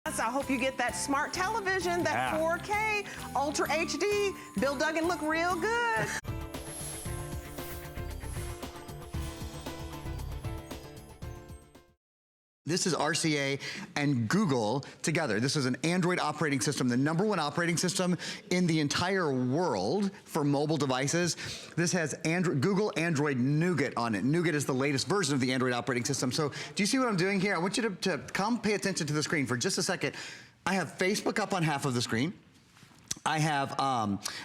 I hope you get that smart television, that 4K, Ultra HD. Bill Duggan look real good. This is RCA and Google together. This is an Android operating system, the #1 operating system in the entire world for mobile devices. This has Google Android Nougat on it. Nougat is the latest version of the Android operating system. So do you see what I'm doing here? I want you to come pay attention to the screen for just a second. I have Facebook up on half of the screen. I have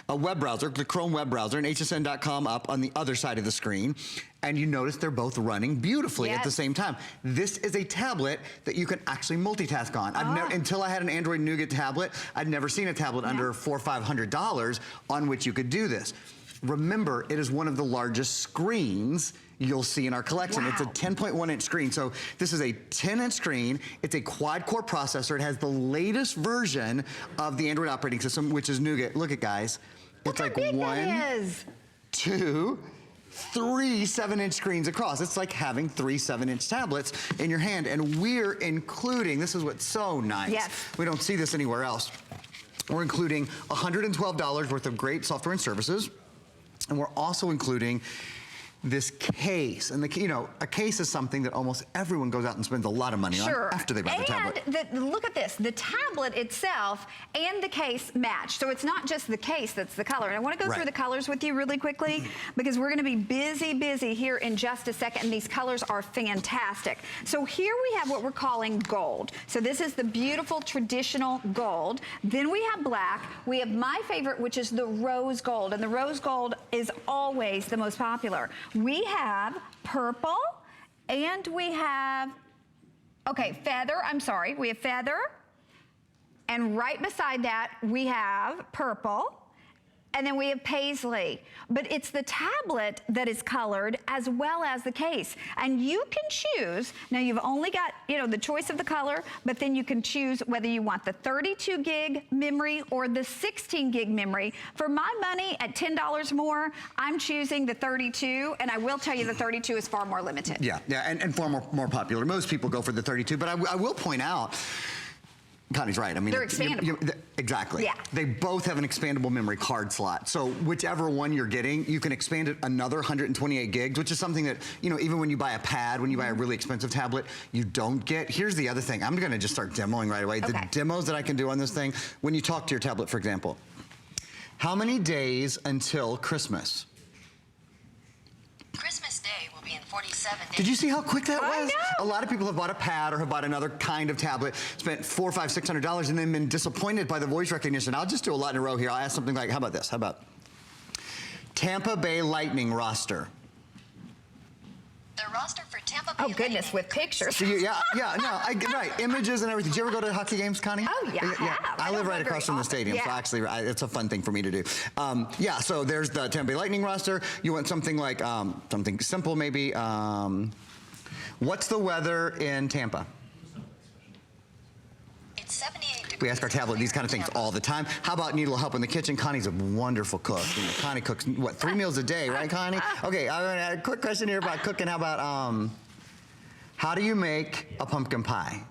a web browser, the Chrome web browser, and hsn.com up on the other side of the screen. And you notice they're both running beautifully at the same time. This is a tablet that you can actually multitask on. I've never, until I had an Android Nougat tablet, I'd never seen a tablet under $400 or $500 on which you could do this. Remember, it is one of the largest screens you'll see in our collection. It's a 10.1-inch screen. So this is a 10-inch screen. It's a quad-core processor. It has the latest version of the Android operating system, which is Nougat. Look at guys. It's like 1, 2, 3 7-inch screens across. It's like having 3 7-inch tablets in your hand. And we're including, this is what's so nice. We don't see this anywhere else. We're including $112 worth of great software and services. And we're also including this case. And you know, a case is something that almost everyone goes out and spends a lot of money on after they buy the tablet. And look at this, the tablet itself and the case match. So it's not just the case that's the color. And I want to go through the colors with you really quickly because we're going to be busy here in just a second. And these colors are fantastic. So here we have what we're calling gold. So this is the beautiful traditional gold. Then we have black. We have my favorite, which is the rose gold. And the rose gold is always the most popular. We have purple and we have, feather, I'm sorry. We have feather. And right beside that, we have purple. And then we have paisley. But it's the tablet that is colored as well as the case. And you can choose, now you've only got, you know, the choice of the color, but then you can choose whether you want the 32 gig memory or the 16 gig memory. For my money, at $10 more, I'm choosing the 32, and I will tell you the 32 is far more limited. Yeah, and far more popular. Most people go for the 32, but I will point out, Connie's right. I mean, they're expandable. Exactly. Yeah. They both have an expandable memory card slot. So whichever one you're getting, you can expand it another 128 gigs, which is something that, you know, even when you buy a pad, when you buy a really expensive tablet, you don't get. Here's the other thing. I'm going to just start demoing right away. The demos that I can do on this thing, when you talk to your tablet, for example, how many days until Christmas? Christmas Day will be in 47 days. Did you see how quick that was? I know. A lot of people have bought a pad or have bought another kind of tablet, spent $400, $500, $600, and then been disappointed by the voice recognition. I'll just do a lot in a row here. I'll ask something like, how about this? How about Tampa Bay Lightning roster? The roster for Tampa Bay Goodness, with pictures. So right, images and everything. Did you ever go to hockey games, Connie? Oh, yeah. I live right across from the stadium, so actually it's a fun thing for me to do. So there's the Tampa Bay Lightning roster. You want something like, something simple maybe. What's the weather in Tampa? It's 78 degrees. We ask our tablet these kind of things all the time. How about need a little help in the kitchen? Connie's a wonderful cook. You know, Connie cooks, what, 3 meals a day, right, Connie? Okay, I have a quick question here about cooking. How about, how do you make a pumpkin pie?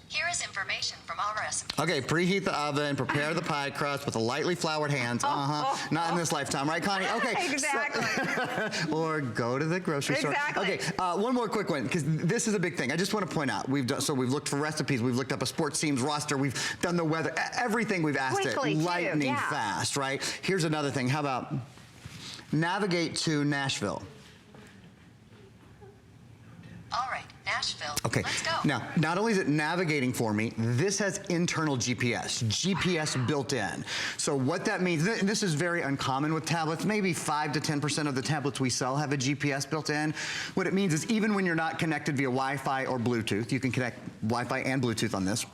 Here is information from our recipe. Okay, preheat the oven, prepare the pie crust with the lightly floured hands. Not in this lifetime, right, Connie? Okay. Exactly. Or go to the grocery store. Okay, one more quick one, because this is a big thing. I just want to point out, we've looked for recipes, we've looked up a sports team's roster, we've done the weather, everything we've asked Quickly, it, lightning fast, right? Here's another thing. How about navigate to Nashville? All right, Nashville. Okay. Let's go. Now, not only is it navigating for me, this has internal GPS built in. So what that means, and this is very uncommon with tablets, maybe 5 to 10% of the tablets we sell have a GPS built in. What it means is even when you're not connected via Wi-Fi or Bluetooth, you can connect Wi-Fi and Bluetooth on this,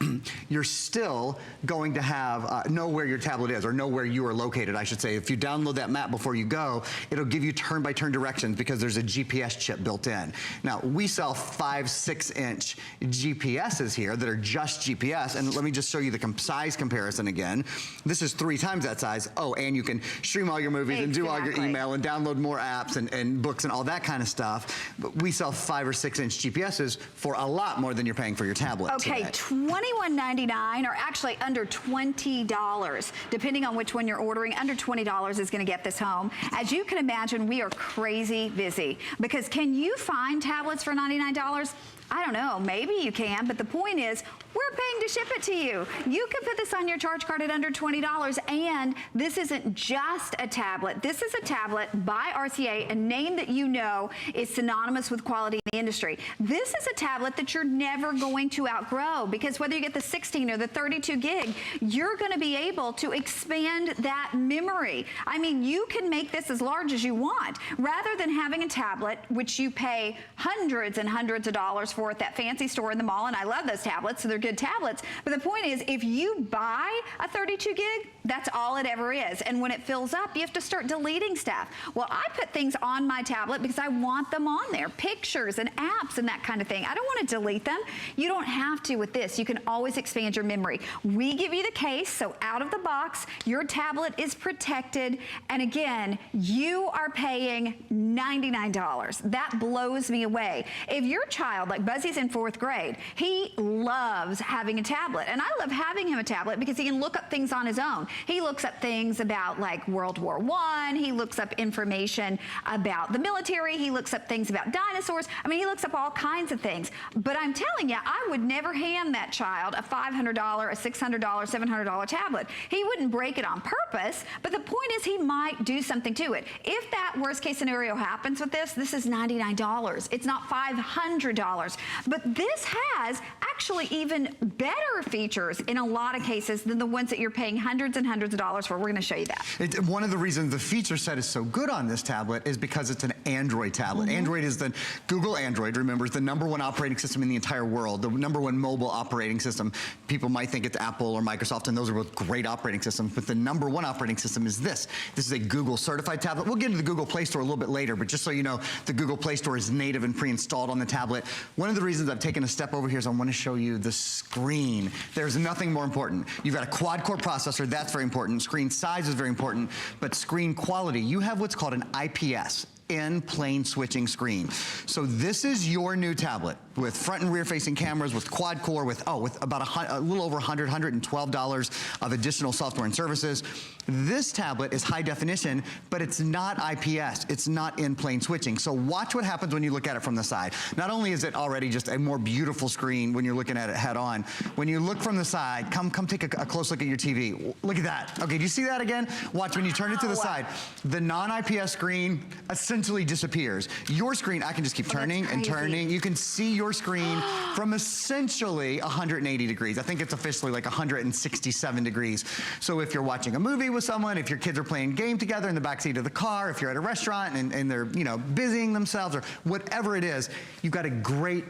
you're still going to have, know where your tablet is, or know where you are located, I should say. If you download that map before you go, it'll give you turn-by-turn directions because there's a GPS chip built in. Now, we sell 5-6-inch GPSs here that are just GPS, and let me just show you the size comparison again. This is 3 times that size. Oh, and you can stream all your movies and do all your email and download more apps and books and all that kind of stuff. But we sell 5 or 6-inch GPSs for a lot more than you're paying for your tablet Okay, today? $21.99 or actually under $20, depending on which one you're ordering. Under $20 is going to get this home. As you can imagine, we are crazy busy because can you find tablets for $99? I don't know, maybe you can, but the point is we're paying to ship it to you. You can put this on your charge card at under $20, and this isn't just a tablet. This is a tablet by RCA, a name that you know is synonymous with quality in the industry. This is a tablet that you're never going to outgrow because whether you get the 16 or the 32 gig, you're gonna be able to expand that memory. I mean, you can make this as large as you want, rather than having a tablet, which you pay hundreds and hundreds of dollars for at that fancy store in the mall, and I love those tablets, so they're good tablets. But the point is, if you buy a 32 gig, that's all it ever is. And when it fills up, you have to start deleting stuff. Well, I put things on my tablet because I want them on there, pictures and apps and that kind of thing. I don't want to delete them. You don't have to with this. You can always expand your memory. We give you the case, so out of the box, your tablet is protected. And again, you are paying $99. That blows me away. If your child, like Buzzy's in 4th grade, he loves having a tablet. And I love having him a tablet because he can look up things on his own. He looks up things about like World War I. He looks up information about the military. He looks up things about dinosaurs. I mean, he looks up all kinds of things. But I'm telling you, I would never hand that child a $500, a $600, $700 tablet. He wouldn't break it on purpose, but the point is he might do something to it. If that worst case scenario happens with this is $99. It's not $500. But this has actually even better features in a lot of cases than the ones that you're paying hundreds and hundreds of dollars for. We're going to show you that. One of the reasons the feature set is so good on this tablet is because it's an Android tablet. Android is the Google Android, remember, is the #1 operating system in the entire world, the #1 mobile operating system. People might think it's Apple or Microsoft, and those are both great operating systems, but the #1 operating system is this. This is a Google certified tablet. We'll get into the Google Play Store a little bit later, but just so you know, the Google Play Store is native and pre-installed on the tablet. One of the reasons I've taken a step over here is I want to show you the screen. There's nothing more important. You've got a quad-core processor, that's very important. Screen size is very important, but screen quality. You have what's called an IPS, in plane switching screen. So this is your new tablet with front and rear facing cameras, with quad core, with about a little over $112 of additional software and services. This tablet is high definition, but it's not IPS. It's not in plane switching. So watch what happens when you look at it from the side. Not only is it already just a more beautiful screen when you're looking at it head on, when you look from the side, come take a close look at your TV. Look at that. Okay, do you see that again? Watch when you turn it to the side. The non-IPS screen essentially disappears. Your screen, I can just keep turning and turning. You can see your screen from essentially 180 degrees. I think it's officially like 167 degrees. So if you're watching a movie with someone, if your kids are playing a game together in the backseat of the car, if you're at a restaurant and they're, you know, busying themselves or whatever it is, you've got a great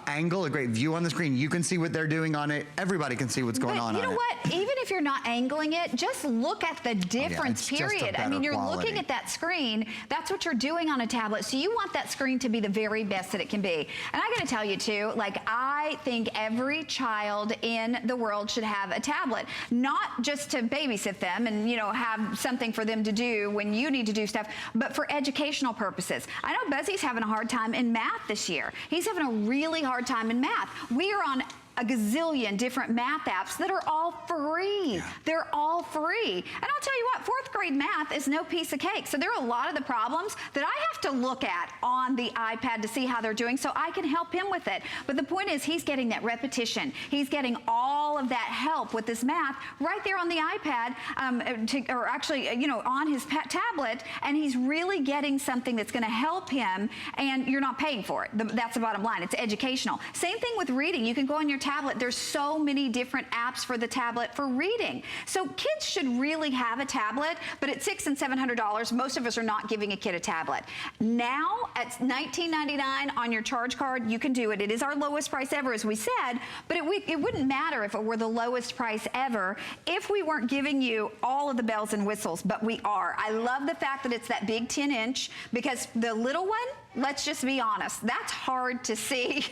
angle, a great view on the screen. You can see what they're doing on it. Everybody can see what's going on. You know what? Even if you're not angling it, just look at the difference, period. I mean, you're looking at that screen. That's what you're doing on a tablet. So you want that screen to be the very best that it can be. And I got to tell you too, like, I think every child in the world should have a tablet, not just to babysit them and, you know, have something for them to do when you need to do stuff, but for educational purposes. I know Buzzy's having a hard time in math this year. He's having a really hard time in math. We are on a gazillion different math apps that are all free. Yeah. They're all free. And I'll tell you what, 4th grade math is no piece of cake. So there are a lot of the problems that I have to look at on the iPad to see how they're doing so I can help him with it. But the point is he's getting that repetition. He's getting all of that help with this math right there on the iPad, or actually, you know, on his tablet, and he's really getting something that's going to help him, and you're not paying for it. That's the bottom line. It's educational. Same thing with reading. You can go on your tablet. There's so many different apps for the tablet for reading. So kids should really have a tablet, but at $600 and $700, most of us are not giving a kid a tablet. Now at $19.99 on your charge card, you can do it. It is our lowest price ever, as we said, but it wouldn't matter if it were the lowest price ever if we weren't giving you all of the bells and whistles, but we are. I love the fact that it's that big 10-inch, because the little one, let's just be honest, that's hard to see.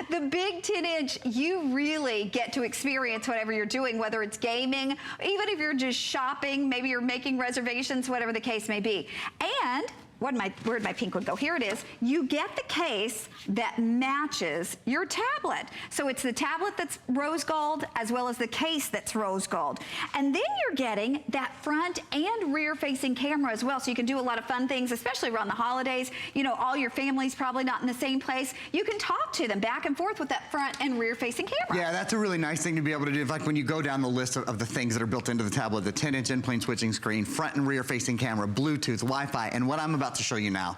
The big 10-inch, you really get to experience whatever you're doing, whether it's gaming, even if you're just shopping, maybe you're making reservations, whatever the case may be. And where'd my pink one go? Here it is. You get the case that matches your tablet. So it's the tablet that's rose gold as well as the case that's rose gold. And then you're getting that front and rear facing camera as well. So you can do a lot of fun things, especially around the holidays. You know, all your family's probably not in the same place. You can talk to them back and forth with that front and rear facing camera. Yeah, that's a really nice thing to be able to do. In fact, when you go down the list of the things that are built into the tablet, the 10-inch in-plane switching screen, front and rear facing camera, Bluetooth, Wi-Fi, and what I'm about to show you now.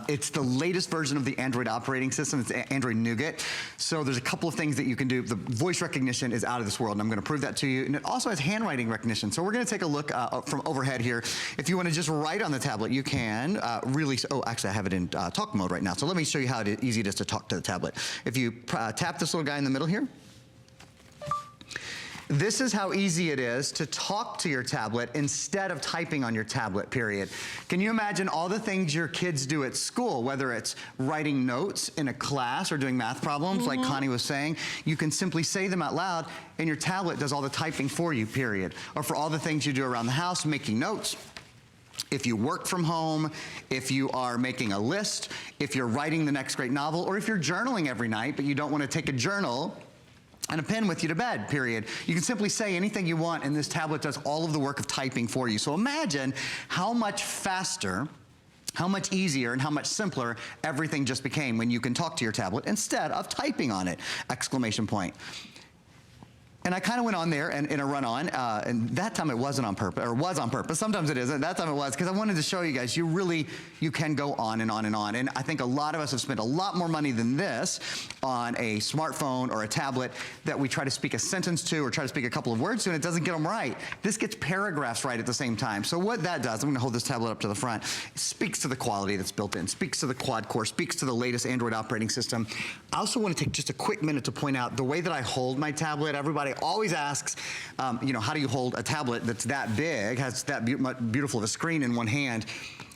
It's the latest version of the Android operating system. It's Android Nougat. So there's a couple of things that you can do. The voice recognition is out of this world, and I'm going to prove that to you. And it also has handwriting recognition. So we're going to take a look from overhead here. If you want to just write on the tablet, you can really. Oh, actually, I have it in talk mode right now. So let me show you how easy it is to talk to the tablet. If you tap this little guy in the middle here. This is how easy it is to talk to your tablet instead of typing on your tablet, period. Can you imagine all the things your kids do at school, whether it's writing notes in a class or doing math problems, like Connie was saying? You can simply say them out loud, and your tablet does all the typing for you, period. Or for all the things you do around the house, making notes. If you work from home, if you are making a list, if you're writing the next great novel, or if you're journaling every night, but you don't want to take a journal and a pen with you to bed, period. You can simply say anything you want, and this tablet does all of the work of typing for you. So imagine how much faster, how much easier, and how much simpler everything just became when you can talk to your tablet instead of typing on it, exclamation point. And I kind of went on there and in a run-on, and that time it wasn't on purpose, or was on purpose. Sometimes it isn't. That time it was, because I wanted to show you guys, you can go on and on and on. And I think a lot of us have spent a lot more money than this on a smartphone or a tablet that we try to speak a sentence to or try to speak a couple of words to, and it doesn't get them right. This gets paragraphs right at the same time. So what that does, I'm going to hold this tablet up to the front, it speaks to the quality that's built in, speaks to the quad core, speaks to the latest Android operating system. I also want to take just a quick minute to point out the way that I hold my tablet. Everybody always asks, you know, how do you hold a tablet that's that big, has that beautiful of a screen in one hand?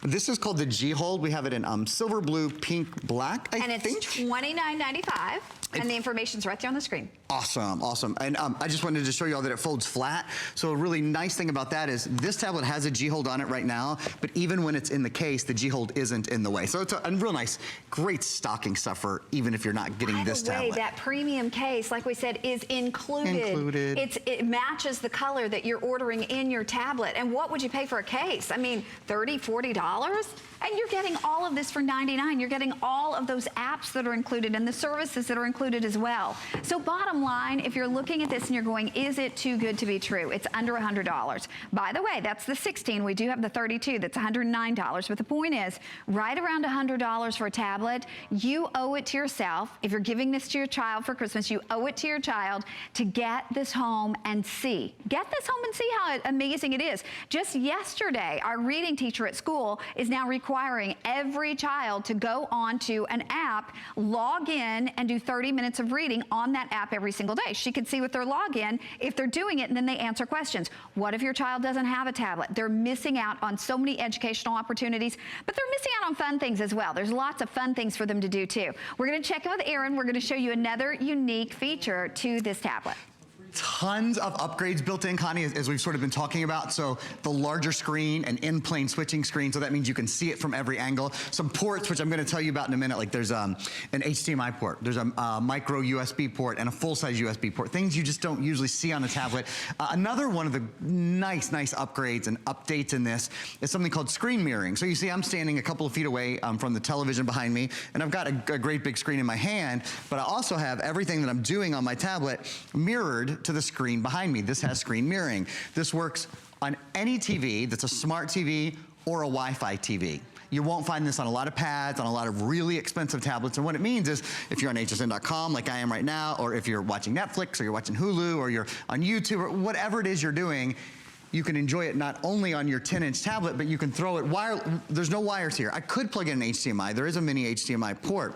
This is called the G Hold. We have it in silver, blue, pink, black, I think. And it's $29.95, and the information's right there on the screen. Awesome, awesome. And I just wanted to show you all that it folds flat. So a really nice thing about that is this tablet has a G Hold on it right now, but even when it's in the case, the G Hold isn't in the way. So it's a real nice, great stocking stuffer, even if you're not getting this tablet. By the way, that premium case, like we said, is included. It matches the color that you're ordering in your tablet. And what would you pay for a case? I mean, $30, $40? And you're getting all of this for $99. You're getting all of those apps that are included and the services that are included as well. So bottom line, if you're looking at this and you're going, is it too good to be true? It's under $100. By the way, that's the 16. We do have the 32. That's $109. But the point is, right around $100 for a tablet, you owe it to yourself. If you're giving this to your child for Christmas, you owe it to your child to get this home and see. Get this home and see how amazing it is. Just yesterday, our reading teacher at school is now requiring every child to go onto an app, log in, and do 30 minutes of reading on that app every single day. She can see with their login if they're doing it, and then they answer questions. What if your child doesn't have a tablet? They're missing out on so many educational opportunities, but they're missing out on fun things as well. There's lots of fun things for them to do too. We're going to check in with Aaron. We're going to show you another unique feature to this tablet. Tons of upgrades built in, Connie, as we've sort of been talking about. So the larger screen and in-plane switching screen, so that means you can see it from every angle. Some ports, which I'm going to tell you about in a minute, like there's an HDMI port, there's a micro USB port, and a full-size USB port, things you just don't usually see on a tablet. Another one of the nice upgrades and updates in this is something called screen mirroring. So you see I'm standing a couple of feet away from the television behind me, and I've got a great big screen in my hand, but I also have everything that I'm doing on my tablet mirrored to the screen behind me. This has screen mirroring. This works on any TV that's a smart TV or a Wi-Fi TV. You won't find this on a lot of pads, on a lot of really expensive tablets. And what it means is if you're on hsn.com like I am right now, or if you're watching Netflix, or you're watching Hulu, or you're on YouTube, or whatever it is you're doing, you can enjoy it not only on your 10-inch tablet, but you can throw it there's no wires here. I could plug in an HDMI. There is a mini HDMI port,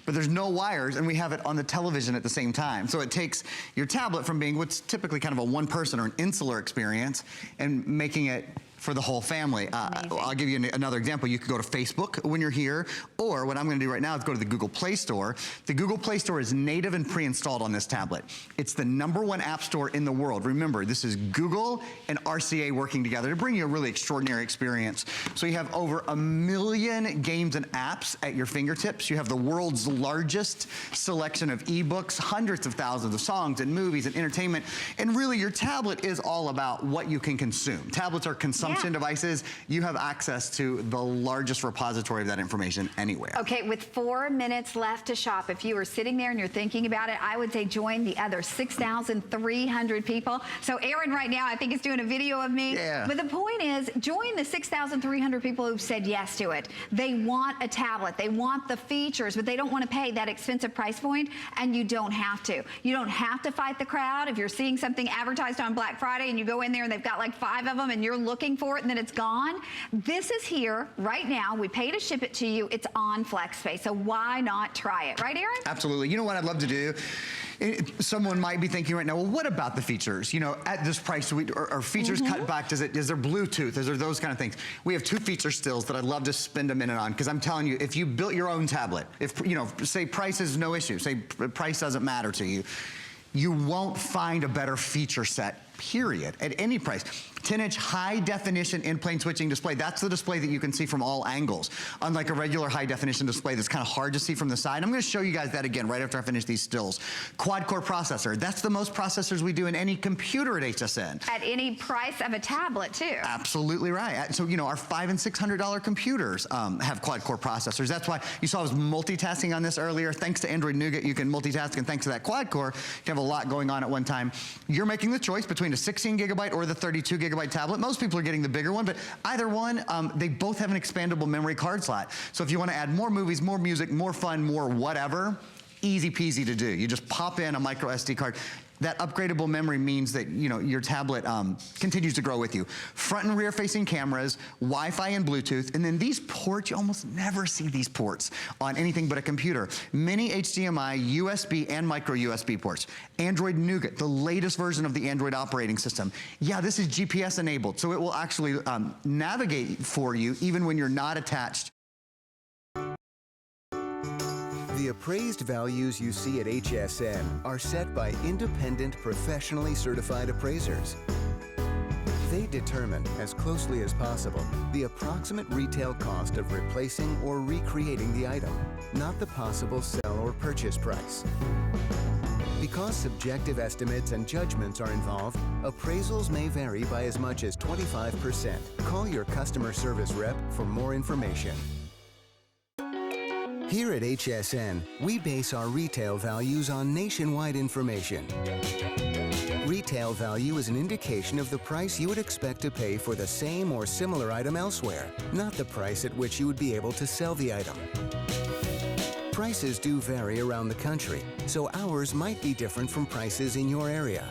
but there's no wires, and we have it on the television at the same time. So it takes your tablet from being what's typically kind of a one-person or an insular experience and making it for the whole family. I'll give you another example. You could go to Facebook when you're here, or what I'm going to do right now is go to the Google Play Store. The Google Play Store is native and pre-installed on this tablet. It's the #1 app store in the world. Remember, this is Google and RCA working together to bring you a really extraordinary experience. So you have over 1 million games and apps at your fingertips. You have the world's largest selection of ebooks, hundreds of thousands of songs and movies and entertainment. And really, your tablet is all about what you can consume. Tablets are consumption devices. You have access to the largest repository of that information anywhere. Okay, with 4 minutes left to shop, if you are sitting there and you're thinking about it, I would say join the other 6,300 people. So Aaron right now, I think, is doing a video of me. Yeah. But the point is, join the 6,300 people who've said yes to it. They want a tablet. They want the features, but they don't want to pay that expensive price point, and you don't have to. You don't have to fight the crowd. If you're seeing something advertised on Black Friday and you go in there and they've got like 5 of them and you're looking for it and then it's gone, this is here right now. We pay to ship it to you. It's on FlexPay, so why not try it? Right, Aaron? Absolutely. You know what I'd love to do? Someone might be thinking right now, well, what about the features? You know, at this price, are features cut back? Is there Bluetooth? Is there those kind of things? We have 2 feature stills that I'd love to spend a minute on, because I'm telling you, if you built your own tablet, if, you know, say price is no issue, say price doesn't matter to you, you won't find a better feature set, period, at any price. 10-inch high-definition in-plane switching display. That's the display that you can see from all angles, unlike a regular high-definition display that's kind of hard to see from the side. I'm going to show you guys that again right after I finish these stills. Quad-core processor. That's the most processors we do in any computer at HSN. At any price of a tablet, too. Absolutely right. So, you know, our $500 and $600 computers have quad-core processors. That's why you saw I was multitasking on this earlier. Thanks to Android Nougat, you can multitask, and thanks to that quad-core, you have a lot going on at one time. You're making the choice between a 16GB or the 32GB tablet. Most people are getting the bigger one, but either one, they both have an expandable memory card slot. So if you want to add more movies, more music, more fun, more whatever, easy peasy to do. You just pop in a micro SD card. That upgradable memory means that, you know, your tablet continues to grow with you. Front and rear facing cameras, Wi-Fi and Bluetooth, and then these ports, you almost never see these ports on anything but a computer. Mini HDMI, USB, and micro USB ports. Android Nougat, the latest version of the Android operating system. Yeah, this is GPS enabled, so it will actually navigate for you even when you're not attached. The appraised values you see at HSN are set by independent, professionally certified appraisers. They determine, as closely as possible, the approximate retail cost of replacing or recreating the item, not the possible sell or purchase price. Because subjective estimates and judgments are involved, appraisals may vary by as much as 25%. Call your customer service rep for more information. Here at HSN, we base our retail values on nationwide information. Retail value is an indication of the price you would expect to pay for the same or similar item elsewhere, not the price at which you would be able to sell the item. Prices do vary around the country, so ours might be different from prices in your area.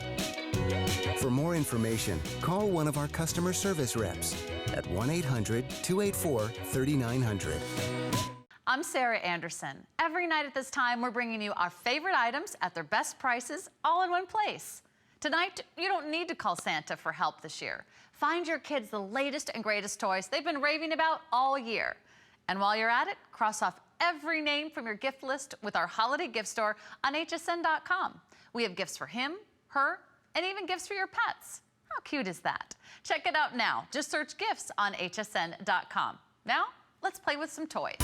For more information, call one of our customer service reps at 1-800-284-3900. I'm Sarah Anderson. Every night at this time, we're bringing you our favorite items at their best prices, all in one place. Tonight, you don't need to call Santa for help this year. Find your kids the latest and greatest toys they've been raving about all year. And while you're at it, cross off every name from your gift list with our holiday gift store on hsn.com. We have gifts for him, her, and even gifts for your pets. How cute is that? Check it out now. Just search gifts on hsn.com. Now, let's play with some toys.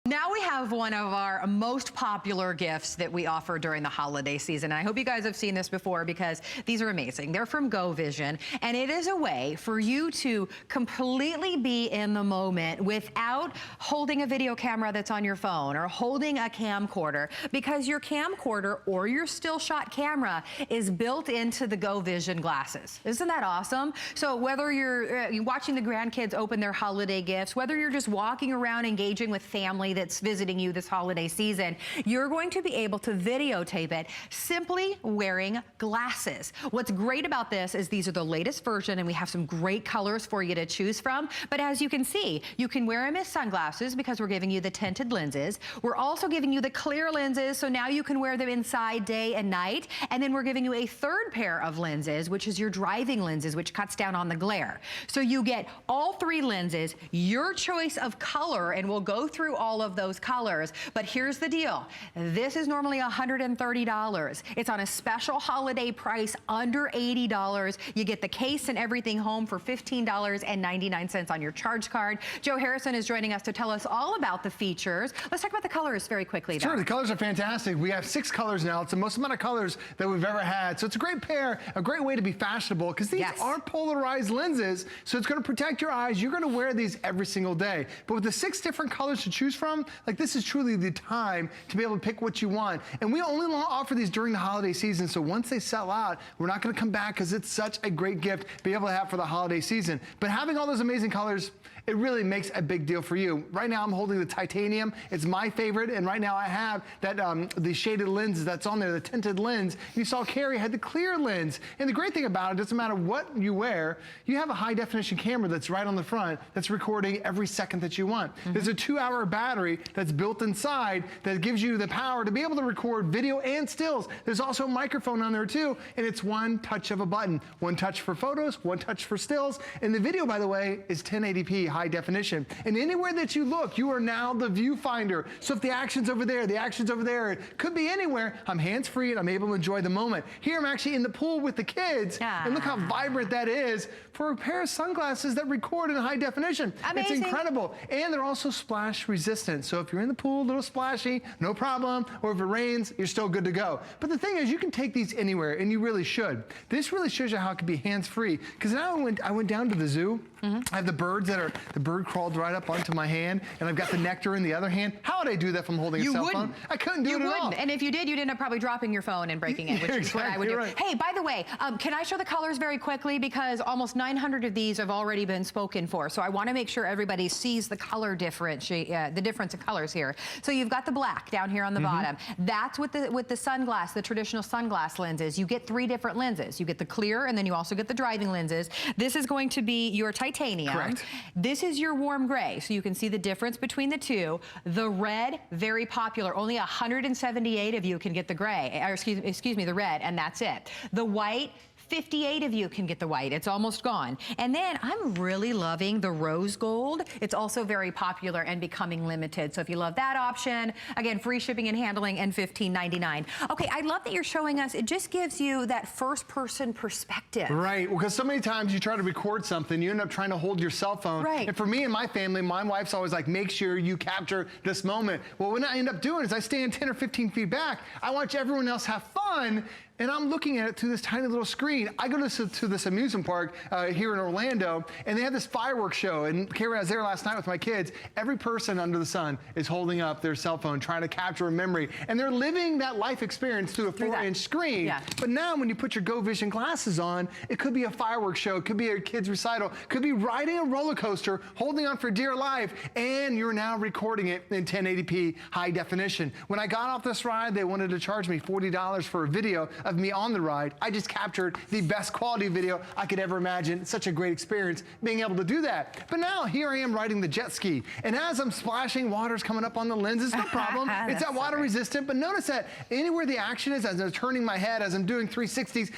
Now we have one of our most popular gifts that we offer during the holiday season. I hope you guys have seen this before because these are amazing. They're from Go Vision, and it is a way for you to completely be in the moment without holding a video camera that's on your phone or holding a camcorder, because your camcorder or your still shot camera is built into the Go Vision glasses. Isn't that awesome? So whether you're watching the grandkids open their holiday gifts, whether you're just walking around engaging with family that's visiting you this holiday season, you're going to be able to videotape it simply wearing glasses. What's great about this is these are the latest version, and we have some great colors for you to choose from. But as you can see, you can wear them as sunglasses because we're giving you the tinted lenses. We're also giving you the clear lenses, so now you can wear them inside day and night. And then we're giving you a third pair of lenses, which is your driving lenses, which cuts down on the glare. So you get all three lenses, your choice of color, and we'll go through all of those colors. But here's the deal. This is normally $130. It's on a special holiday price under $80. You get the case and everything home for $15.99 on your charge card. Joe Harrison is joining us to tell us all about the features. Let's talk about the colors very quickly, though. Sure, the colors are fantastic. We have 6 colors now. It's the most amount of colors that we've ever had. So it's a great pair, a great way to be fashionable, because these are polarized lenses, so it's going to protect your eyes. You're going to wear these every single day. But with the 6 different colors to choose from, like, this is truly the time to be able to pick what you want. And we only offer these during the holiday season, so once they sell out, we're not going to come back, because it's such a great gift to be able to have for the holiday season. But having all those amazing colors, it really makes a big deal for you. Right now I'm holding the titanium. It's my favorite, and right now I have that the shaded lens that's on there, the tinted lens. You saw Carrie had the clear lens. And the great thing about it, doesn't matter what you wear, you have a high definition camera that's right on the front that's recording every second that you want. There's a 2-hour battery that's built inside that gives you the power to be able to record video and stills. There's also a microphone on there too, and it's one touch of a button. One touch for photos, one touch for stills. And the video, by the way, is 1080p high definition. And anywhere that you look, you are now the viewfinder. So if the action's over there, the action's over there, it could be anywhere, I'm hands-free and I'm able to enjoy the moment. Here I'm actually in the pool with the kids, and look how vibrant that is for a pair of sunglasses that record in high definition. Amazing. It's incredible. And they're also splash resistant. So if you're in the pool, a little splashy, no problem. Or if it rains, you're still good to go. But the thing is, you can take these anywhere, and you really should. This really shows you how it can be hands-free. Because now I went down to the zoo. I have the birds the bird crawled right up onto my hand, and I've got the nectar in the other hand. How would I do that from holding a cell phone? I couldn't do it at all. And if you did, you'd end up probably dropping your phone and breaking it, which is what I would do. Right. Hey, by the way, can I show the colors very quickly? Because almost 900 of these have already been spoken for. So I want to make sure everybody sees the color difference, the difference of colors here. So you've got the black down here on the bottom. That's with the sunglass, the traditional sunglass lenses. You get 3 different lenses. You get the clear, and then you also get the driving lenses. This is going to be your titanium. Correct. This is your warm gray, so you can see the difference between the two. The red, very popular. Only 178 of you can get the gray, or excuse me, the red, and that's it. The white, 58 of you can get the white. It's almost gone. And then I'm really loving the rose gold. It's also very popular and becoming limited. So if you love that option, again, free shipping and handling and $15.99. Okay, I love that you're showing us. It just gives you that first person perspective. Right, because so many times you try to record something, you end up trying to hold your cell phone. Right. And for me and my family, my wife's always like, make sure you capture this moment. Well, what I end up doing is I stand 10 or 15 feet back. I watch everyone else have fun, and I'm looking at it through this tiny little screen. I go to this amusement park here in Orlando, and they have this fireworks show. And Carrie, I was there last night with my kids. Every person under the sun is holding up their cell phone, trying to capture a memory. And they're living that life experience through a 4-inch screen. Yeah. But now when you put your Go Vision glasses on, it could be a fireworks show, it could be a kid's recital, it could be riding a roller coaster, holding on for dear life, and you're now recording it in 1080p high definition. When I got off this ride, they wanted to charge me $40 for a video of me on the ride. I just captured the best quality video I could ever imagine. It's such a great experience being able to do that. But now here I am riding the jet ski, and as I'm splashing, water's coming up on the lenses, no problem. It's that water resistant, but notice that anywhere the action is, as I'm turning my head, as I'm doing 360s,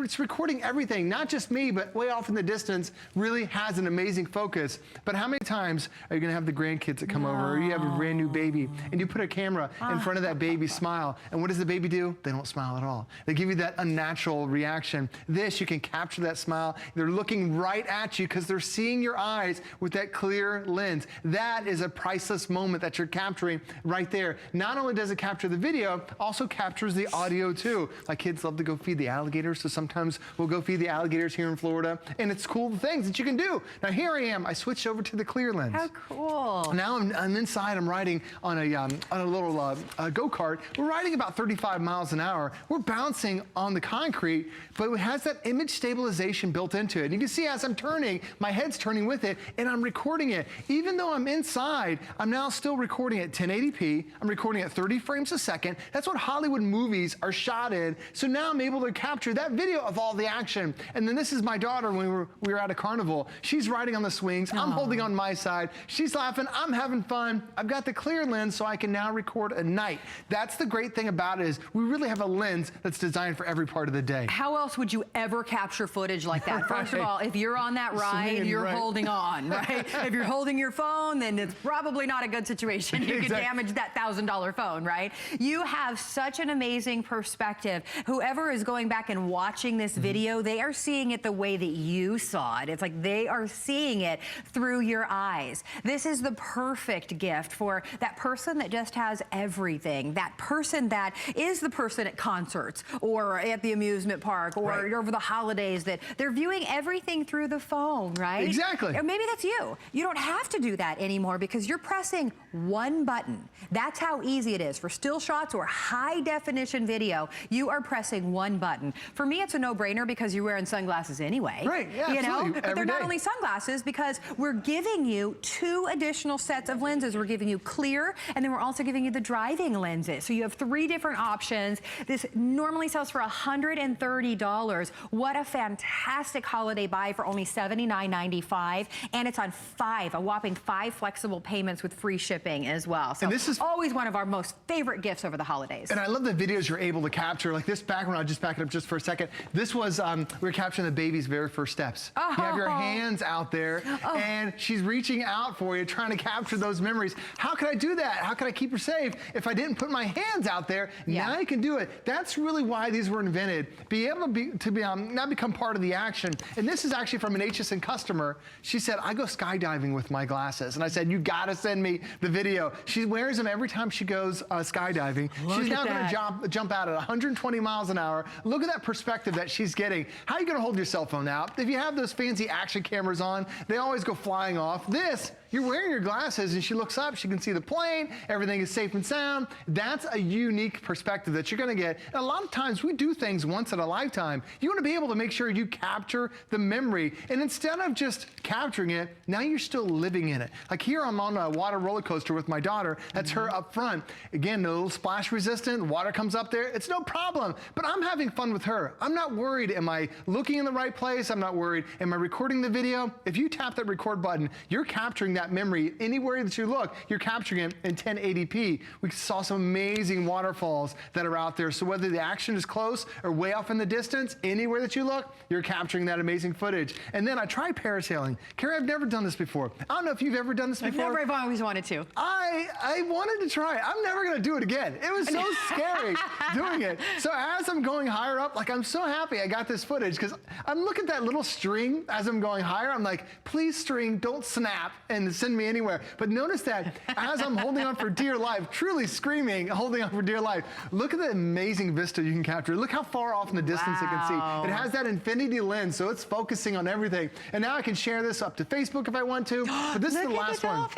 it's recording everything, not just me, but way off in the distance, really has an amazing focus. But how many times are you gonna have the grandkids that come over, or you have a brand new baby, and you put a camera in front of that baby, smile, and what does the baby do? They don't smile at all. They give you that unnatural reaction. This, you can capture that smile. They're looking right at you because they're seeing your eyes with that clear lens. That is a priceless moment that you're capturing right there. Not only does it capture the video, also captures the audio too. My kids love to go feed the alligators, so sometimes we'll go feed the alligators here in Florida, and it's cool things that you can do. Now here I am, I switched over to the clear lens. How cool. Now I'm inside, I'm riding on a little go-kart. We're riding about 35 miles an hour. hour. We're bouncing on the concrete, but it has that image stabilization built into it. And you can see as I'm turning, my head's turning with it, and I'm recording it. Even though I'm inside, I'm now still recording at 1080p. I'm recording at 30 frames a second. That's what Hollywood movies are shot in. So now I'm able to capture that video of all the action. And then this is my daughter when we were at a carnival. She's riding on the swings. I'm holding on my side. She's laughing. I'm having fun. I've got the clear lens so I can now record at night. That's the great thing about it is we really have a lens that's designed for every part of the day. How else would you ever capture footage like that? First of all, if you're on that ride, you're holding on, right? If you're holding your phone, then it's probably not a good situation. You could damage that $1,000 phone, right? You have such an amazing perspective. Whoever is going back and watching this video, they are seeing it the way that you saw it. It's like they are seeing it through your eyes. This is the perfect gift for that person that just has everything. That person that is the person at concerts or at the amusement park or over the holidays that they're viewing everything through the phone, right? Exactly. Or maybe that's you. You don't have to do that anymore because you're pressing one button. That's how easy it is. For still shots or high definition video, you are pressing one button. For me, it's a no-brainer because you're wearing sunglasses anyway. Right, yeah, you know? absolutely. But they're not only sunglasses because we're giving you 2 additional sets of lenses. We're giving you clear, and then we're also giving you the driving lenses. So you have 3 different options. This normally sells for $130. What a fantastic holiday buy for only $79.95. And it's on a whopping 5 flexible payments with free shipping as well. So and this is always one of our most favorite gifts over the holidays. And I love the videos you're able to capture. Like this background, I'll just back it up just for a second. This was, we were capturing the baby's very first steps. You have your hands out there, and she's reaching out for you, trying to capture those memories. How could I do that? How could I keep her safe if I didn't put my hands out there? Now you can do it. That's really why these were invented. Be able to now become part of the action. And this is actually from an HSN customer. She said, I go skydiving with my glasses. And I said, you gotta send me the video. She wears them every time she goes skydiving. She's now gonna jump out at 120 miles an hour. Look at that perspective that she's getting. How are you gonna hold your cell phone out? If you have those fancy action cameras on, they always go flying off. This, you're wearing your glasses and she looks up, she can see the plane, everything is safe and sound. That's a unique perspective that you're gonna get. And a lot of times we do things once in a lifetime. You wanna be able to make sure you capture the memory. And instead of just capturing it, now you're still living in it. Like here I'm on a water roller coaster with my daughter. That's her up front. Again, a little splash resistant, water comes up there, it's no problem. But I'm having fun with her. I'm not worried, am I looking in the right place? I'm not worried, am I recording the video? If you tap that record button, you're capturing that memory. Anywhere that you look, you're capturing it in 1080p. We saw some amazing waterfalls that are out there. So whether the action is close or way off in the distance, anywhere that you look, you're capturing that amazing footage. And then I tried parasailing. Carrie, I've never done this before. I don't know if you've ever done this before. I've always wanted to. I wanted to try it. I'm never gonna do it again. It was so scary doing it. So as I'm going higher up, like I'm so happy I got this footage because I'm looking at that little string as I'm going higher. I'm like, please string, don't snap and send me anywhere. But notice that as I'm holding on for dear life, truly screaming, holding on for dear life, look at the amazing vista you can capture. Look how far off in the distance it can see. It has that infinity lens, so it's focusing on everything. And now I can share this up to Facebook if I want to. But this is the last one.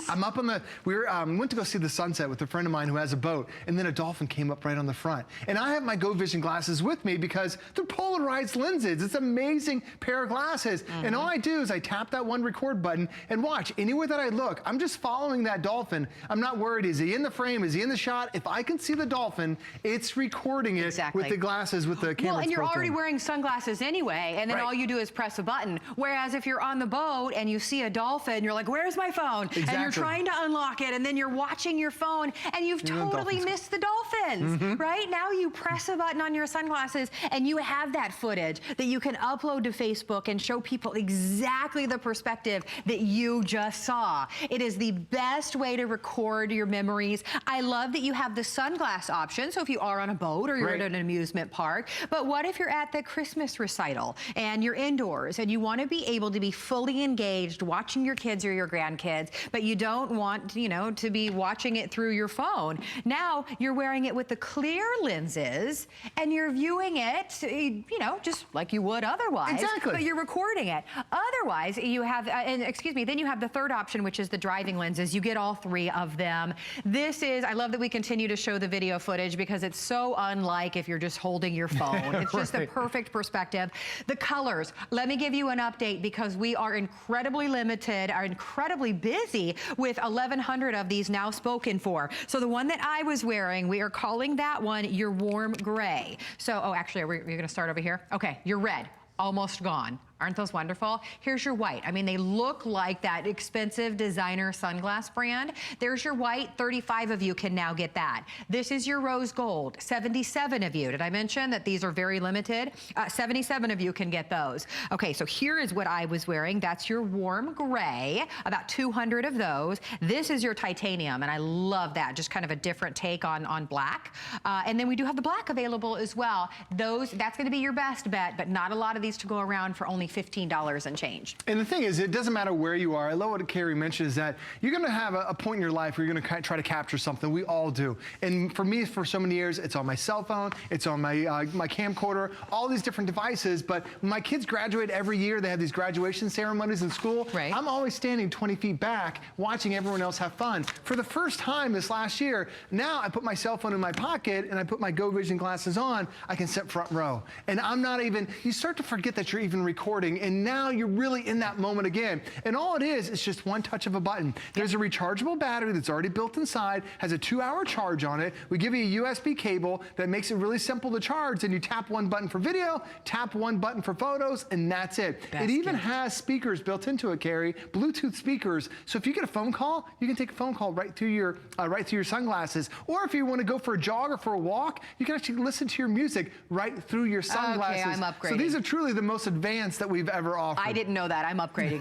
I'm up on the, we went to go see the sunset with a friend of mine who has a boat, and then a dolphin came up right on the front. And I have my Go Vision glasses with me because they're polarized lenses. It's an amazing pair of glasses. And all I do is I tap that one record button and watch. Anywhere that I look, I'm just following that dolphin. I'm not worried, is he in the frame, is he in the shot? If I can see the dolphin, it's recording it with the glasses, with the camera. Well, and you're already wearing sunglasses anyway, and then all you do is press a button. Whereas if you're on the boat and you see a dolphin, you're like, where's my phone? And you're trying to unlock it, and then you're watching your phone, and you've totally missed the dolphins, right? Now you press a button on your sunglasses, and you have that footage that you can upload to Facebook and show people exactly the perspective that you just saw. It is the best way to record your memories. I love that you have the sunglass option, so if you are on a boat or you're at an amusement park, but what if you're at the Christmas recital and you're indoors and you want to be able to be fully engaged watching your kids or your grandkids, but you don't want, you know, to be watching it through your phone. Now you're wearing it with the clear lenses and you're viewing it, you know, just like you would otherwise. But you're recording it. Otherwise, you have, then you have the third option, which is the driving lenses. You get all three of them. This is, I love that we continue to show the video footage because it's so unlike if you're just holding your phone. It's just the perfect perspective. The colors, let me give you an update because we are incredibly limited, are incredibly busy with 1,100 of these now spoken for. So the one that I was wearing, we are calling that one your warm gray. So, oh, actually, you're gonna start over here? Okay, your red, almost gone. Aren't those wonderful? Here's your white. I mean, they look like that expensive designer sunglass brand. There's your white. 35 of you can now get that. This is your rose gold. 77 of you. Did I mention that these are very limited? 77 of you can get those. Okay, so here is what I was wearing. That's your warm gray, about 200 of those. This is your titanium, and I love that. Just kind of a different take on black. And then we do have the black available as well. That's gonna be your best bet, but not a lot of these to go around for only $15 and change. And the thing is, it doesn't matter where you are. I love what Carrie mentioned is that you're gonna have a point in your life where you're gonna try to capture something. We all do. And for me, for so many years, it's on my cell phone, it's on my my camcorder, all these different devices. But when my kids graduate every year, they have these graduation ceremonies in school. Right. I'm always standing 20 feet back, watching everyone else have fun. For the first time this last year, now I put my cell phone in my pocket and I put my Go Vision glasses on, I can sit front row. And I'm not even, you start to forget that you're even recording, and now you're really in that moment again. And all it is just one touch of a button. There's a rechargeable battery that's already built inside, has a 2-hour charge on it. We give you a USB cable that makes it really simple to charge, and you tap one button for video, tap one button for photos, and that's it. It even has speakers built into it, Carrie, Bluetooth speakers. So if you get a phone call, you can take a phone call right through your sunglasses. Or if you want to go for a jog or for a walk, you can actually listen to your music right through your sunglasses. Okay, I'm upgrading. So these are truly the most advanced that we've ever offered. I didn't know that. I'm upgrading.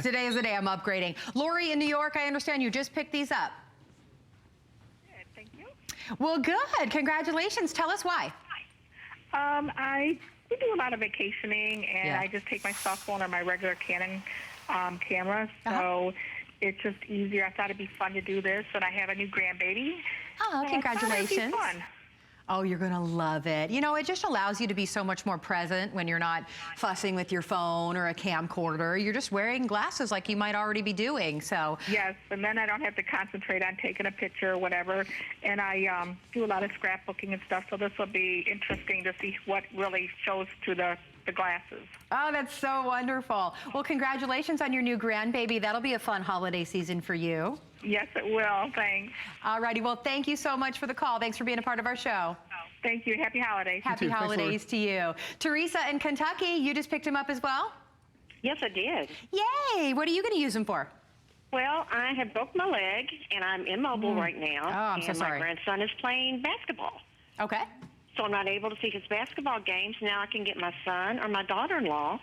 Today is the day I'm upgrading. Lori in New York, I understand you just picked these up. Good, thank you. Well, good. Congratulations. Tell us why. We do a lot of vacationing, and I just take my cell phone or my regular Canon camera, so it's just easier. I thought it'd be fun to do this, and I have a new grandbaby. Oh, so congratulations. I thought it'd be fun. Oh, you're gonna love it. You know, it just allows you to be so much more present when you're not fussing with your phone or a camcorder. You're just wearing glasses like you might already be doing, so. Yes, and then I don't have to concentrate on taking a picture or whatever. And I do a lot of scrapbooking and stuff, so this will be interesting to see what really shows to the glasses. Oh, that's so wonderful. Well, congratulations on your new grandbaby. That'll be a fun holiday season for you. Yes, it will. Thanks. All righty. Well, thank you so much for the call. Thanks for being a part of our show. Thank you. Happy holidays. Happy holidays to you. Teresa in Kentucky, you just picked him up as well? Yes, I did. Yay. What are you going to use him for? Well, I have broke my leg, and I'm immobile right now. Oh, I'm so sorry. My grandson is playing basketball. Okay. So I'm not able to see his basketball games. Now I can get my son or my daughter-in-law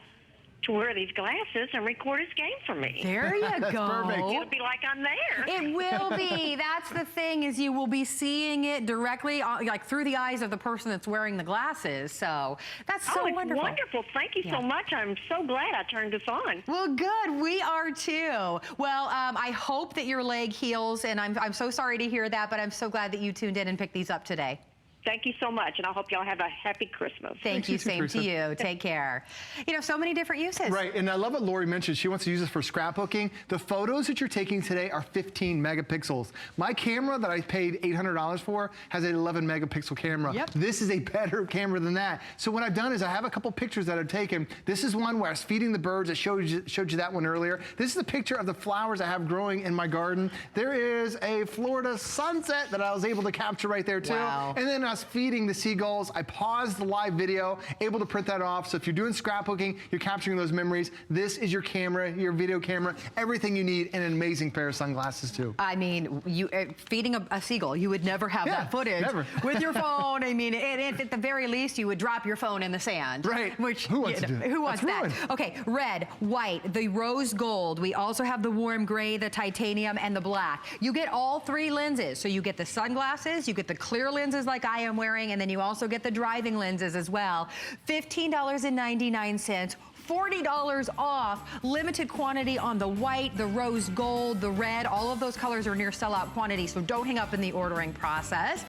to wear these glasses and record his game for me. There you go. Perfect. It'll be like I'm there. It will be. That's the thing, is you will be seeing it directly, like through the eyes of the person that's wearing the glasses. So that's so it's wonderful. Wonderful. Thank you so much. I'm so glad I turned this on. Well, good. We are too. Well, I hope that your leg heals, and I'm so sorry to hear that, but I'm so glad that you tuned in and picked these up today. Thank you so much, and I hope y'all have a happy Christmas. Thank you. Same to you. Take care. You know, so many different uses. Right, and I love what Lori mentioned. She wants to use this for scrapbooking. The photos that you're taking today are 15 megapixels. My camera that I paid $800 for has an 11 megapixel camera. Yep. This is a better camera than that. So what I've done is I have a couple pictures that I've taken. This is one where I was feeding the birds. I showed you that one earlier. This is the picture of the flowers I have growing in my garden. There is a Florida sunset that I was able to capture right there too. Wow. And then I was feeding the seagulls. I paused the live video, able to print that off. So if you're doing scrapbooking, you're capturing those memories. This is your camera, your video camera, everything you need, and an amazing pair of sunglasses too. I mean, you feeding a seagull, you would never have that footage with your phone. I mean, at the very least, you would drop your phone in the sand. Right. Which, who wants to do that? Who wants that? Ruined. Okay, red, white, the rose gold. We also have the warm gray, the titanium, and the black. You get all three lenses. So you get the sunglasses, you get the clear lenses like I am wearing, and then you also get the driving lenses as well. $15.99. $40 off, limited quantity on the white, the rose gold, the red. All of those colors are near sellout quantity, so don't hang up in the ordering process.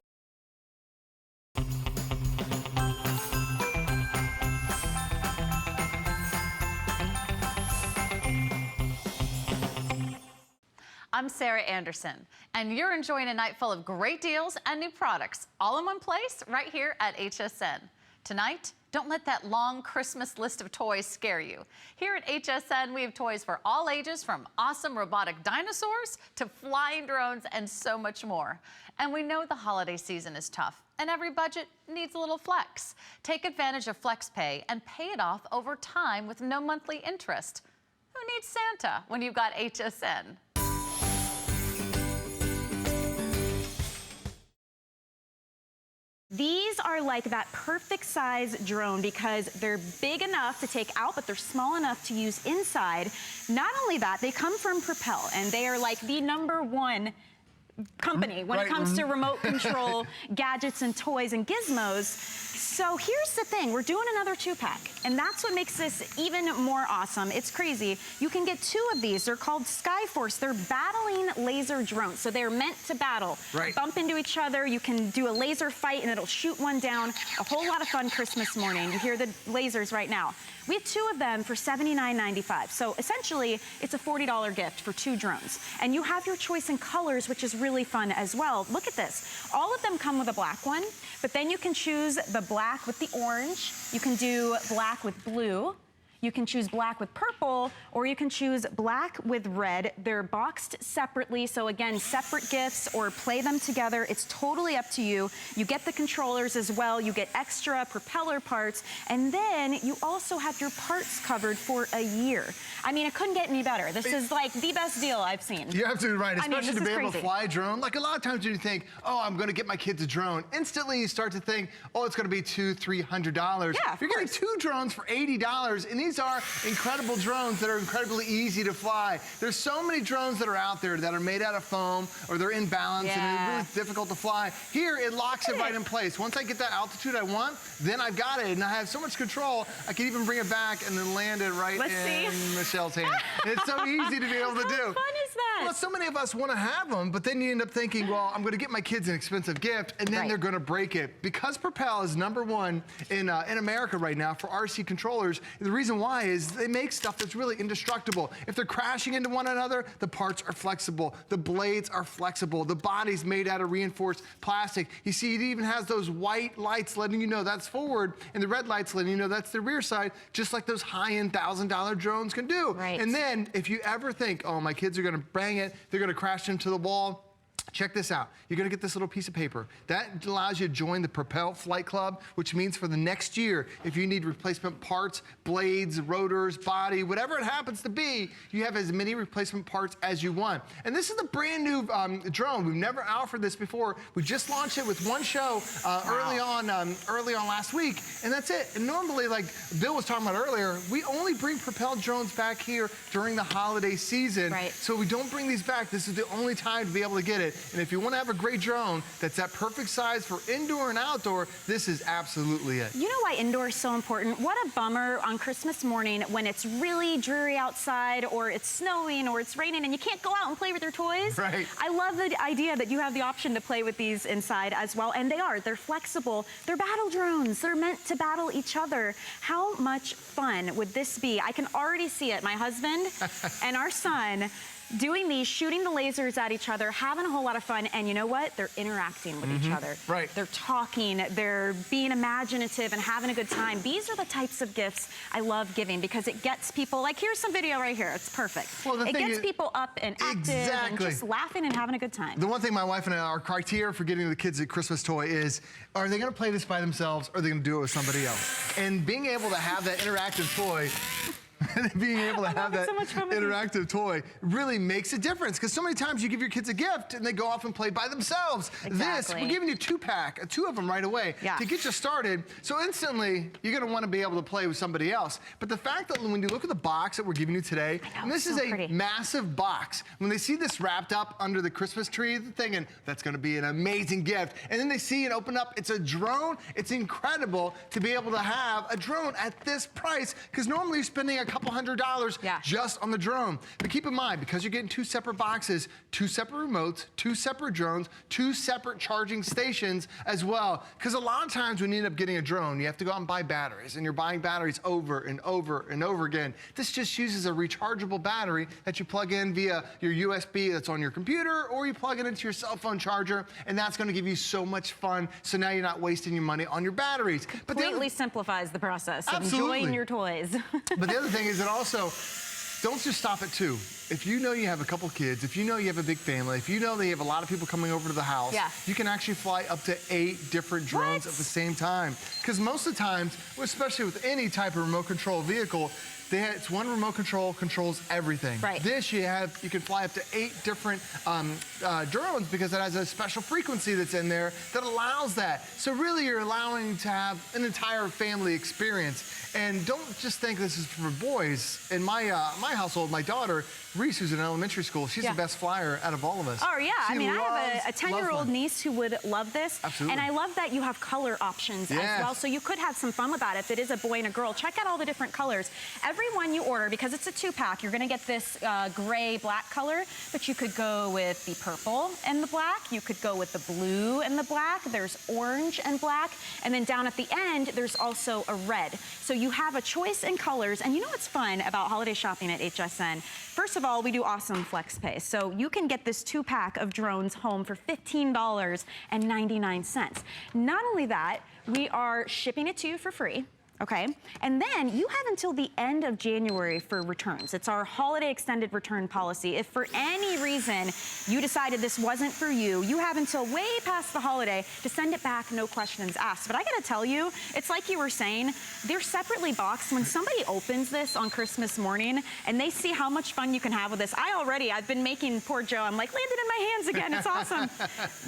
I'm Sarah Anderson, and you're enjoying a night full of great deals and new products, all in one place, right here at HSN. Tonight, don't let that long Christmas list of toys scare you. Here at HSN, we have toys for all ages, from awesome robotic dinosaurs to flying drones and so much more. And we know the holiday season is tough, and every budget needs a little flex. Take advantage of FlexPay and pay it off over time with no monthly interest. Who needs Santa when you've got HSN? These are like that perfect size drone because they're big enough to take out, but they're small enough to use inside. Not only that, they come from Propel, and they are like the #1 company when it comes to remote control gadgets and toys and gizmos. So here's the thing, we're doing another 2-pack, and that's what makes this even more awesome. It's crazy. You can get 2 of these. They're called Skyforce. They're battling laser drones, so they're meant to battle. Bump into each other. You can do a laser fight, and it'll shoot one down. A whole lot of fun Christmas morning. You hear the lasers right now. We have 2 of them for $79.95. So essentially, it's a $40 gift for 2 drones. And you have your choice in colors, which is really fun as well. Look at this. All of them come with a black one, but then you can choose the black with the orange. You can do black with blue. You can choose black with purple, or you can choose black with red. They're boxed separately, so again, separate gifts or play them together. It's totally up to you. You get the controllers as well. You get extra propeller parts, and then you also have your parts covered for a year. I mean, it couldn't get any better. This is like the best deal I've seen. You're absolutely right, especially to be able to crazy. fly a drone. Like a lot of times when you think, oh, I'm going to get my kids a drone, instantly you start to think, oh, it's going to be $200, $300. Yeah, You're getting 2 drones for $80, and these are incredible drones that are incredibly easy to fly. There's so many drones that are out there that are made out of foam, or they're in balance, and they're really difficult to fly. Here, it locks it right in place. Once I get that altitude I want, then I've got it, and I have so much control, I can even bring it back and then land it right in Michelle's hand. It's so easy to be able to do. How fun is that? Well, so many of us want to have them, but then you end up thinking, well, I'm going to get my kids an expensive gift, and then they're going to break it. Because Propel is #1 in America right now for RC controllers, the reason why is they make stuff that's really indestructible. If they're crashing into one another, the parts are flexible. The blades are flexible. The body's made out of reinforced plastic. You see, it even has those white lights letting you know that's forward, and the red lights letting you know that's the rear side, just like those high-end $1,000 drones can do. And then, if you ever think, oh, my kids are going to bang it, they're going to crash into the wall, check this out. You're going to get this little piece of paper. That allows you to join the Propel Flight Club, which means for the next year, if you need replacement parts, blades, rotors, body, whatever it happens to be, you have as many replacement parts as you want. And this is a brand new drone. We've never offered this before. We just launched it with one show early on last week, and that's it. And normally, like Bill was talking about earlier, we only bring Propel drones back here during the holiday season. So we don't bring these back. This is the only time to be able to get it. And if you want to have a great drone that's that perfect size for indoor and outdoor, this is absolutely it. You know why indoor is so important? What a bummer on Christmas morning when it's really dreary outside, or it's snowing, or it's raining, and you can't go out and play with your toys. I love the idea that you have the option to play with these inside as well, and they're flexible. They're battle drones. They're meant to battle each other. How much fun would this be? I can already see it. My husband and our son doing these, shooting the lasers at each other, having a whole lot of fun, and you know what? They're interacting with each other. They're talking, they're being imaginative and having a good time. These are the types of gifts I love giving because it gets people, like here's some video right here, it's perfect. Well, it gets people up and active and just laughing and having a good time. The one thing my wife and I, our criteria for getting the kids a Christmas toy is, are they gonna play this by themselves or are they gonna do it with somebody else? And being able to have that interactive toy being able to have that interactive toy really makes a difference, because so many times you give your kids a gift and they go off and play by themselves. This, we're giving you 2-pack, 2 of them right away to get you started. So instantly, you're going to want to be able to play with somebody else. But the fact that when you look at the box that we're giving you today, and this is a massive box. When they see this wrapped up under the Christmas tree, they're thinking, that's going to be an amazing gift. And then they see it open up, it's a drone. It's incredible to be able to have a drone at this price, because normally you're spending a couple $100 just on the drone. But keep in mind, because you're getting 2 separate boxes, 2 separate remotes, 2 separate drones, 2 separate charging stations as well. Because a lot of times when you end up getting a drone, you have to go out and buy batteries, and you're buying batteries over and over and over again. This just uses a rechargeable battery that you plug in via your USB that's on your computer, or you plug it into your cell phone charger, and that's going to give you so much fun. So now you're not wasting your money on your batteries. But Completely simplifies the process of Absolutely. enjoying your toys. But the other thing is that also, don't just stop at 2. If you know you have a couple kids, if you know you have a big family, if you know that you have a lot of people coming over to the house, you can actually fly up to 8 different drones at the same time. Because most of the times, especially with any type of remote control vehicle, it's one remote control controls everything. Right. This you can fly up to 8 different drones because it has a special frequency that's in there that allows that. So really you're allowing to have an entire family experience. And don't just think this is for boys. In my household, my daughter, Reese, who's in elementary school, she's the best flyer out of all of us. Oh, yeah. I mean, I have a 10-year-old niece who would love this. Absolutely. And I love that you have color options as well. So you could have some fun with that if it is a boy and a girl. Check out all the different colors. Every one you order, because it's a 2-pack, you're going to get this gray-black color, but you could go with the purple and the black. You could go with the blue and the black. There's orange and black. And then down at the end, there's also a red. So you have a choice in colors. And you know what's fun about holiday shopping at HSN? First of all, we do awesome flex pay. So you can get this 2-pack of drones home for $15.99. Not only that, we are shipping it to you for free. Okay, and then you have until the end of January for returns. It's our holiday extended return policy. If for any reason you decided this wasn't for you, you have until way past the holiday to send it back, no questions asked. But I gotta tell you, it's like you were saying, they're separately boxed. When somebody opens this on Christmas morning and they see how much fun you can have with this, I've been making poor Joe, I'm like, land it in my hands again, it's awesome.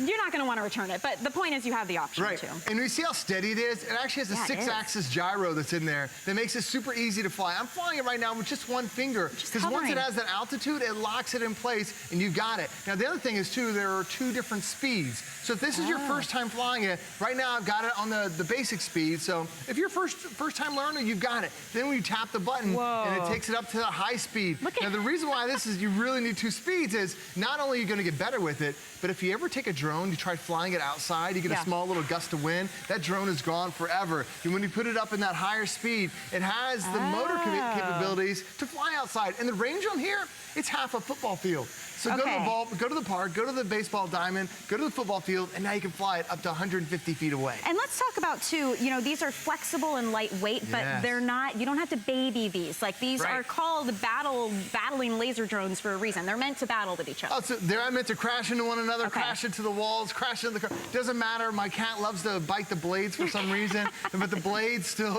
You're not gonna wanna return it, but the point is you have the option to. And you see how steady it is? It actually has a 6-axis gyro that's in there that makes it super easy to fly. I'm flying it right now with just one finger because once it has that altitude, it locks it in place and you got it. Now the other thing is too, there are 2 different speeds. So if this is your first time flying it, right now I've got it on the basic speed. So if you're first time learner, you've got it. Then when you tap the button and it takes it up to the high speed. Now the reason why this is you really need 2 speeds is not only are you going to get better with it, but if you ever take a drone, you try flying it outside, you get a small little gust of wind, that drone is gone forever. And when you put it up in that higher speed, it has the motor capabilities to fly outside. And the range on here, it's half a football field. So go to the ball, go to the park, go to the baseball diamond, go to the football field, and now you can fly it up to 150 feet away. And let's talk about too, you know, these are flexible and lightweight, but they're not, you don't have to baby these. Like these are called battling laser drones for a reason. They're meant to battle with each other. Oh, so they're meant to crash into one another, crash into the walls, crash into the car. Doesn't matter, my cat loves to bite the blades for some reason, but the blades still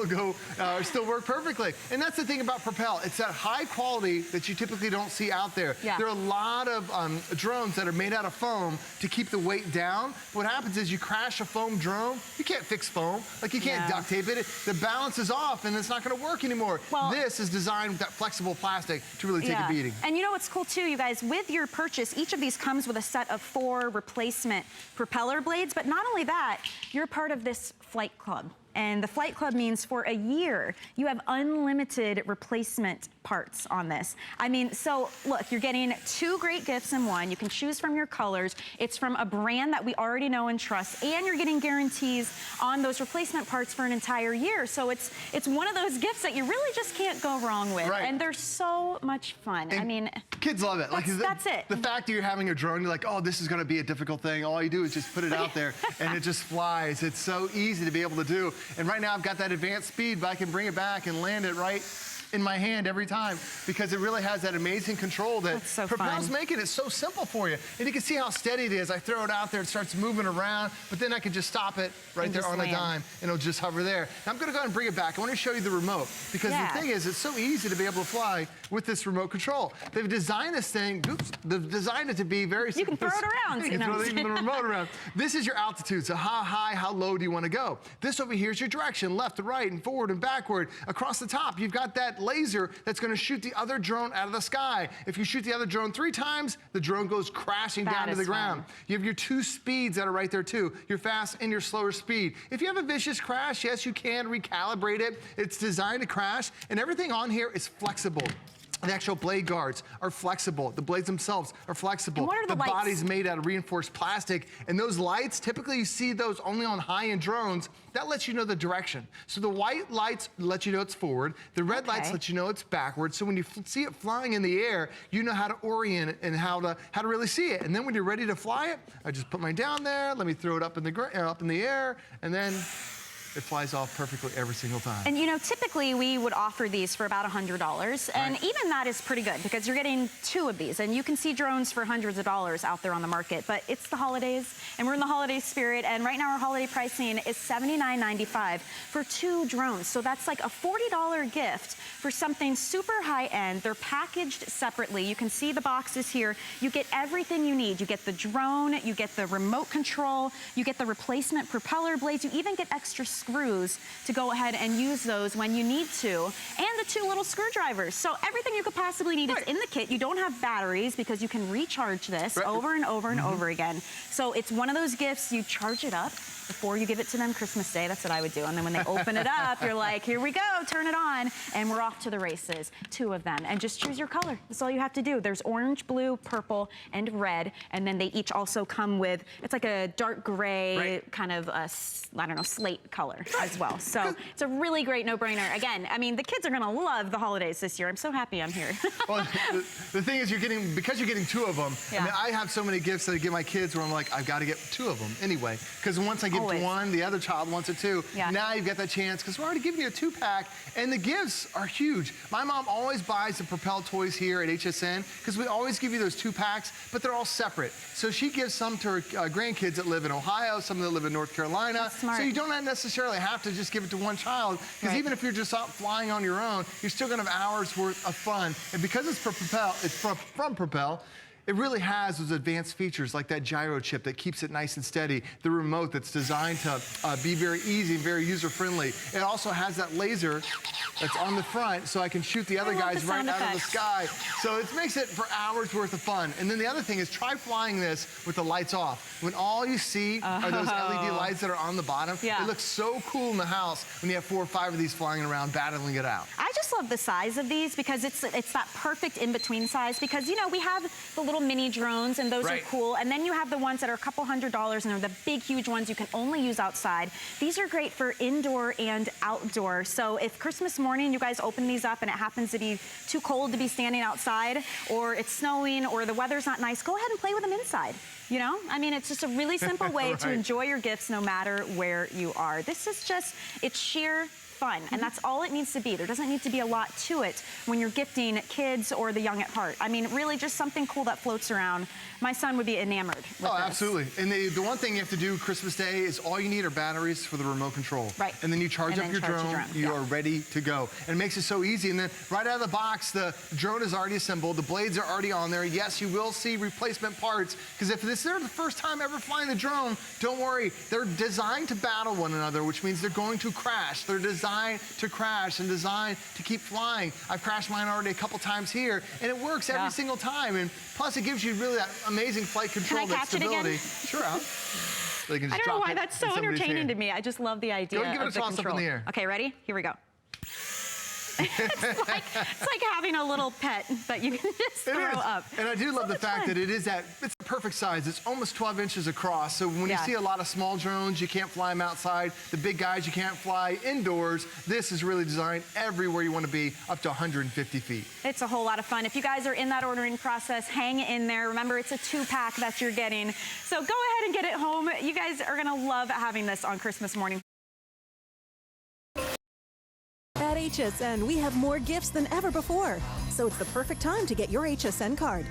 work perfectly. And that's the thing about Propel. It's that high quality that you typically don't see out there. There are a lot of drones that are made out of foam to keep the weight down. What happens is you crash a foam drone, you can't fix foam. Like you can't duct tape it. The balance is off and it's not going to work anymore. Well, this is designed with that flexible plastic to really take a beating. And you know what's cool too, you guys? With your purchase, each of these comes with a set of 4 replacement propeller blades. But not only that, you're part of this flight club. And the Flight Club means for a year, you have unlimited replacement parts on this. I mean, so look, you're getting 2 great gifts in one. You can choose from your colors. It's from a brand that we already know and trust, and you're getting guarantees on those replacement parts for an entire year. So it's one of those gifts that you really just can't go wrong with. And they're so much fun. And I mean, kids love it. That's it. The fact that you're having a drone, you're like, oh, this is going to be a difficult thing. All you do is just put it out there, and it just flies. It's so easy to be able to do. And right now I've got that advanced speed, but I can bring it back and land it right in my hand every time because it really has that amazing control that Propel's making it so simple for you. And you can see how steady it is. I throw it out there, it starts moving around, but then I can just stop it right there on a dime and it'll just hover there. Now I'm gonna go ahead and bring it back. I wanna show you the remote because the thing is, it's so easy to be able to fly with this remote control. They've designed this thing, they've designed it to be very simple. You can throw it around. You can throw even the remote around. This is your altitude, so how high, how low do you wanna go? This over here is your direction, left to right and forward and backward. Across the top, you've got that that laser that's going to shoot the other drone out of the sky. If you shoot the other drone 3 times, the drone goes crashing down to the ground. You have your 2 speeds that are right there too, your fast and your slower speed. If you have a vicious crash, yes, you can recalibrate it. It's designed to crash, and everything on here is flexible. The actual blade guards are flexible. The blades themselves are flexible. And what are the lights? Body's made out of reinforced plastic, and those lights, typically you see those only on high-end drones. That lets you know the direction. So the white lights let you know it's forward. The red lights let you know it's backwards. So when you see it flying in the air, you know how to orient it and how to really see it. And then when you're ready to fly it, I just put mine down there. Let me throw it up in the air, and then it flies off perfectly every single time. And you know, typically we would offer these for about $100, and even that is pretty good because you're getting 2 of these, and you can see drones for hundreds of dollars out there on the market. But it's the holidays, and we're in the holiday spirit, and right now our holiday pricing is $79.95 for 2 drones. So that's like a $40 gift for something super high-end. They're packaged separately. You can see the boxes here. You get everything you need. You get the drone, you get the remote control, you get the replacement propeller blades, you even get extra screws to go ahead and use those when you need to, and the 2 little screwdrivers. So everything you could possibly need is in the kit. You don't have batteries because you can recharge this over and over and over again. So it's one of those gifts, you charge it up before you give it to them Christmas Day. That's what I would do. And then when they open it up, you're like, here we go, turn it on, and we're off to the races. 2 of them, and just choose your color. That's all you have to do. There's orange, blue, purple, and red, and then they each also come with, it's like a dark gray, kind of a, I don't know, slate color as well. So it's a really great no-brainer. Again, I mean, the kids are gonna love the holidays this year. I'm so happy I'm here. Well, the thing is, because you're getting 2 of them, I mean, I have so many gifts that I give my kids where I'm like, I've got to get 2 of them anyway. Because once I give one, the other child wants it too. Now you've got that chance, because we're already giving you a 2-pack, and the gifts are huge. My mom always buys the Propel toys here at HSN, because we always give you those 2-packs, but they're all separate. So she gives some to her grandkids that live in Ohio, some that live in North Carolina. So you don't necessarily have to just give it to one child, because even if you're just out flying on your own, you're still gonna have hours worth of fun. And because it's from Propel, it really has those advanced features like that gyro chip that keeps it nice and steady, the remote that's designed to be very easy and very user-friendly. It also has that laser that's on the front, so I can shoot the other guys right out of the sky. So it makes it for hours worth of fun. And then the other thing is, try flying this with the lights off. When all you see are those LED lights that are on the bottom, it looks so cool in the house when you have 4 or 5 of these flying around, battling it out. I just love the size of these because it's that perfect in-between size, because, you know, we have the little mini drones, and those are cool. And then you have the ones that are a couple $100, and they're the big, huge ones you can only use outside. These are great for indoor and outdoor. So if Christmas morning you guys open these up and it happens to be too cold to be standing outside, or it's snowing, or the weather's not nice, go ahead and play with them inside. You know, I mean, it's just a really simple way to enjoy your gifts no matter where you are. This is just, it's sheer fun, and that's all it needs to be. There doesn't need to be a lot to it when you're gifting kids or the young at heart. I mean, really just something cool that floats around. My son would be enamored with this. Absolutely. And the one thing you have to do Christmas Day is all you need are batteries for the remote control. And then you charge up your drone, you are ready to go. And it makes it so easy. And then right out of the box, the drone is already assembled, the blades are already on there. Yes, you will see replacement parts, because if this is the first time ever flying the drone, don't worry. They're designed to battle one another, which means they're going to crash. They're designed to crash and designed to keep flying. I've crashed mine already a couple times here, and it works every single time. And plus, it gives you really that amazing flight control, that stability. Sure, I don't know why that's so entertaining to me. I just love the idea Go give it a toss up in the air. Okay, ready? Here we go. It's like having a little pet that you can just throw up. And I do love the fact that it's the perfect size. It's almost 12 inches across. So when you see a lot of small drones, you can't fly them outside. The big guys, you can't fly indoors. This is really designed everywhere you want to be, up to 150 feet. It's a whole lot of fun. If you guys are in that ordering process, hang in there. Remember, it's a 2-pack that you're getting. So go ahead and get it home. You guys are going to love having this on Christmas morning. At HSN, we have more gifts than ever before, so it's the perfect time to get your HSN card.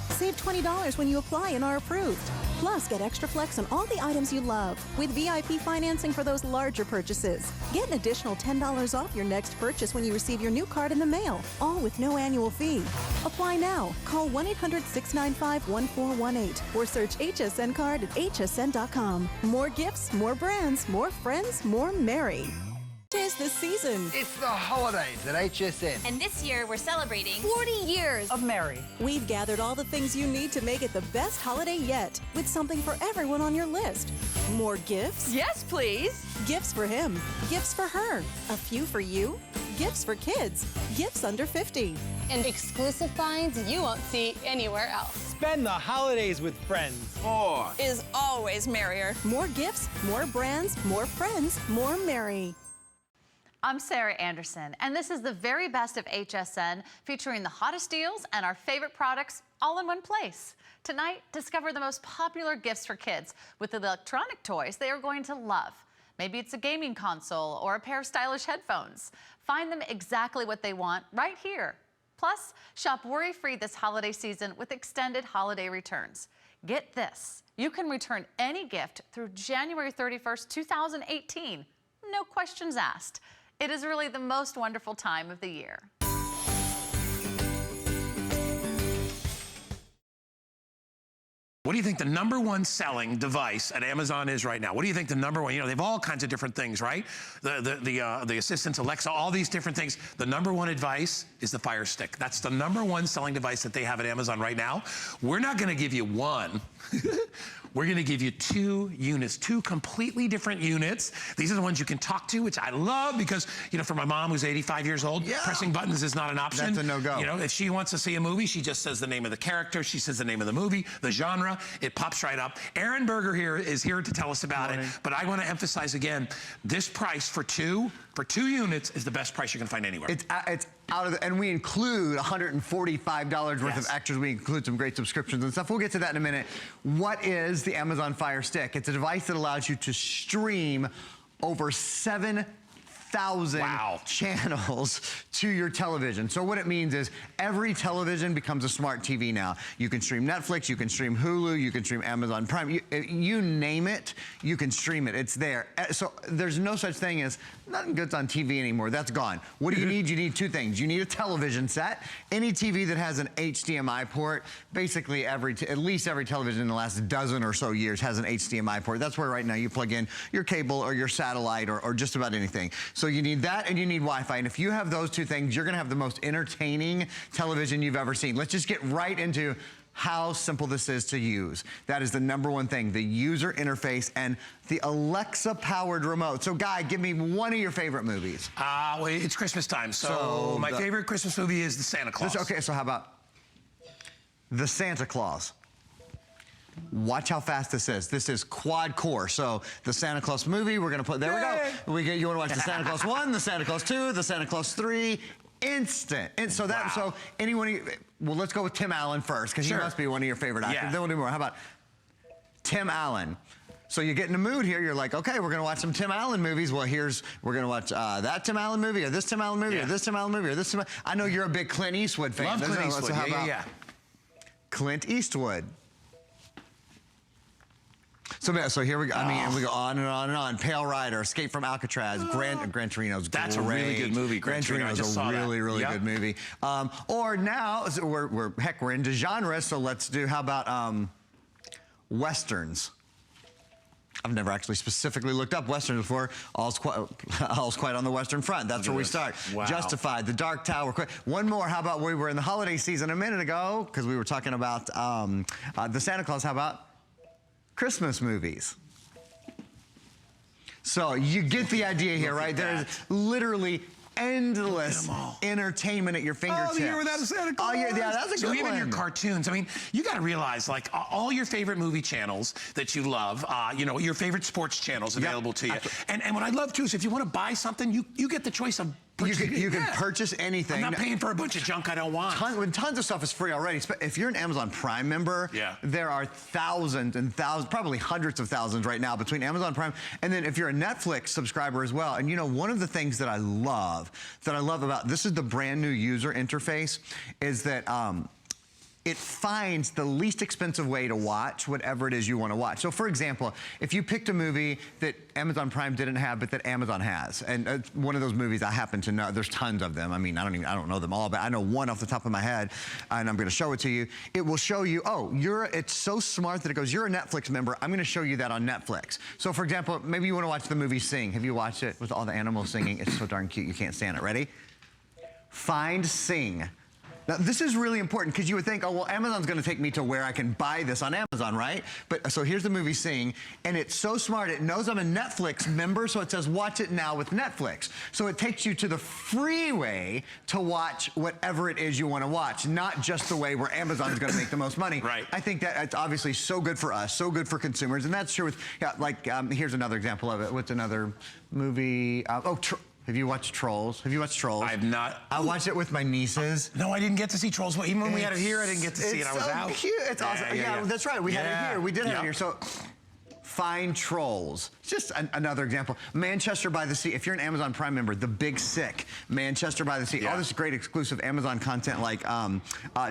Save $20 when you apply and are approved. Plus, get extra flex on all the items you love with VIP financing for those larger purchases. Get an additional $10 off your next purchase when you receive your new card in the mail, all with no annual fee. Apply now. Call 1-800-695-1418 or search HSN card at hsn.com. More gifts, more brands, more friends, more merry. 'Tis the season. It's the holidays at HSN. And this year we're celebrating 40 years of Mary. We've gathered all the things you need to make it the best holiday yet, with something for everyone on your list. More gifts? Yes, please. Gifts for him. Gifts for her. A few for you. Gifts for kids. Gifts under 50. And exclusive finds you won't see anywhere else. Spend the holidays with friends. More is always merrier. More gifts, more brands, more friends, more merry. I'm Sarah Anderson, and this is the very best of HSN, featuring the hottest deals and our favorite products all in one place. Tonight, discover the most popular gifts for kids with electronic toys they are going to love. Maybe it's a gaming console or a pair of stylish headphones. Find them exactly what they want right here. Plus, shop worry-free this holiday season with extended holiday returns. Get this, you can return any gift through January 31st, 2018. No questions asked. It is really the most wonderful time of the year. What do you think the #1 selling device at Amazon is right now? What do you think the #1? You know, they have all kinds of different things, right? The assistants, Alexa, all these different things. The #1 advice is the Fire Stick. That's the #1 selling device that they have at Amazon right now. We're not going to give you one. We're going to give you 2 units, 2 completely different units. These are the ones you can talk to, which I love because, you know, for my mom who's 85 years old, pressing buttons is not an option. That's a no-go. You know, if she wants to see a movie, she just says the name of the character, she says the name of the movie, the genre, it pops right up. Aaron Berger here is here to tell us about it, but I want to emphasize again, this price for 2 units is the best price you can find anywhere. It's out of and we include $145 worth of extras. We include some great subscriptions and stuff. We'll get to that in a minute. What is the Amazon Fire Stick? It's a device that allows you to stream over 7,000 channels to your television. So what it means is every television becomes a smart TV now. You can stream Netflix, you can stream Hulu, you can stream Amazon Prime. You name it, you can stream it. It's there. So there's no such thing as nothing good's on TV anymore. That's gone. What do you need? You need 2 things. You need a television set. Any TV that has an HDMI port, basically at least every television in the last dozen or so years has an HDMI port. That's where right now you plug in your cable or your satellite or just about anything. So you need that and you need Wi-Fi. And if you have those 2 things, you're going to have the most entertaining television you've ever seen. Let's just get right into how simple this is to use. That is the #1 thing, the user interface and the Alexa-powered remote. So, Guy, give me one of your favorite movies. Well, it's Christmas time, so my favorite Christmas movie is The Santa Claus. Okay, so how about The Santa Claus? Watch how fast this is. This is quad core. So the Santa Claus movie, we're gonna put, there we go. You wanna watch the Santa Claus 1, the Santa Claus 2, the Santa Claus 3, instant. And so that, so anyone, well, let's go with Tim Allen first, because he must be one of your favorite actors. Then we'll do more. How about Tim Allen? So you get in the mood here, you're like, okay, we're gonna watch some Tim Allen movies. Well, we're gonna watch that Tim Allen movie, or this Tim Allen movie, or this Tim Allen movie, or this Tim Allen. I know you're a big Clint Eastwood fan. Love Clint Eastwood, so how about Clint Eastwood? So here we go. I mean, we go on and on and on. Pale Rider, Escape from Alcatraz, Gran Torino's great. That's a really good movie. Gran Torino's a really good movie. Or now, we're into genre, so let's do, how about Westerns? I've never actually specifically looked up Westerns before. All's Quiet on the Western Front. That's where we start. Justified, The Dark Tower. One more. How about, we were in the holiday season a minute ago, because we were talking about the Santa Claus. How about Christmas movies? So you get the idea here, right? There's literally endless entertainment at your fingertips. Oh, The Year Without a Santa Claus. Oh, yeah, that's a good one. So even your cartoons, I mean, you got to realize, like, all your favorite movie channels that you love, you know, your favorite sports channels available to you. And what I love, too, is if you want to buy something, you get the choice of You can purchase anything. I'm not paying for a bunch of junk I don't want. Tons of stuff is free already. If you're an Amazon Prime member, there are thousands and thousands, probably hundreds of thousands right now between Amazon Prime. And then if you're a Netflix subscriber as well, and you know, one of the things that I love about, this is the brand new user interface, is that it finds the least expensive way to watch whatever it is you want to watch. So for example, if you picked a movie that Amazon Prime didn't have, but that Amazon has, and one of those movies I happen to know, there's tons of them. I mean, I don't know them all, but I know one off the top of my head, and I'm going to show it to you. It will show you, oh, it's so smart that it goes, you're a Netflix member, I'm going to show you that on Netflix. So for example, maybe you want to watch the movie Sing. Have you watched it with all the animals singing? It's so darn cute, you can't stand it. Ready? Find Sing. Now, this is really important because you would think, oh, well, Amazon's going to take me to where I can buy this on Amazon, right? But so here's the movie Sing, and it's so smart. It knows I'm a Netflix member, so it says watch it now with Netflix. So it takes you to the free way to watch whatever it is you want to watch, not just the way where Amazon's going to make the most money. Right. I think that it's obviously so good for us, so good for consumers, and that's true with, here's another example of it. What's another movie? Have you watched Trolls? Have you watched Trolls? I've not. I watched it with my nieces. No, I didn't get to see Trolls. Even when we had it here, I didn't get to see it. I was out. It's so cute. It's awesome. Yeah, that's right. We had it here. We did have it here. So find Trolls. Just another example. Manchester by the Sea. If you're an Amazon Prime member, The Big Sick, Manchester by the Sea. All this great exclusive Amazon content like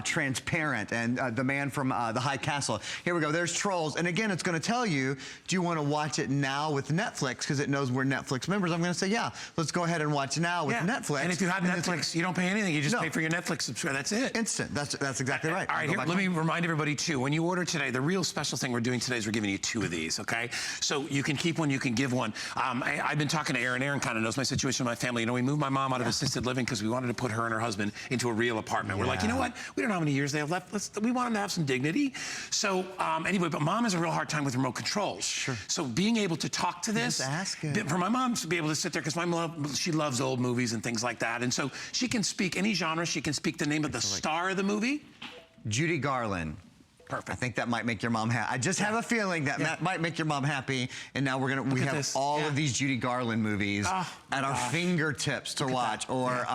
Transparent and The Man from the High Castle. Here we go. There's Trolls. And again, it's going to tell you, do you want to watch it now with Netflix? Because it knows we're Netflix members. I'm going to say, yeah, let's go ahead and watch now with Netflix. And if you have Netflix, you don't pay anything. You just pay for your Netflix subscription. That's it. Instant. That's exactly right. All right, here, let me remind everybody, too. When you order today, the real special thing we're doing today is we're giving you 2 of these, okay? So you can keep one, you can give one. I've been talking to Aaron. Aaron kind of knows my situation with my family. You know, we moved my mom out of assisted living because we wanted to put her and her husband into a real apartment. We're like, you know what? We don't know how many years they have left. We want them to have some dignity. So anyway, but mom has a real hard time with remote controls. Sure. So being able to talk to this, for my mom to be able to sit there, because my mom, she loves old movies and things like that. And so she can speak any genre. She can speak the name of the star of the movie. Judy Garland. Perfect. I think that might make your mom happy. I just have a feeling that might make your mom happy. And now we have all of these Judy Garland movies at our fingertips to watch. Or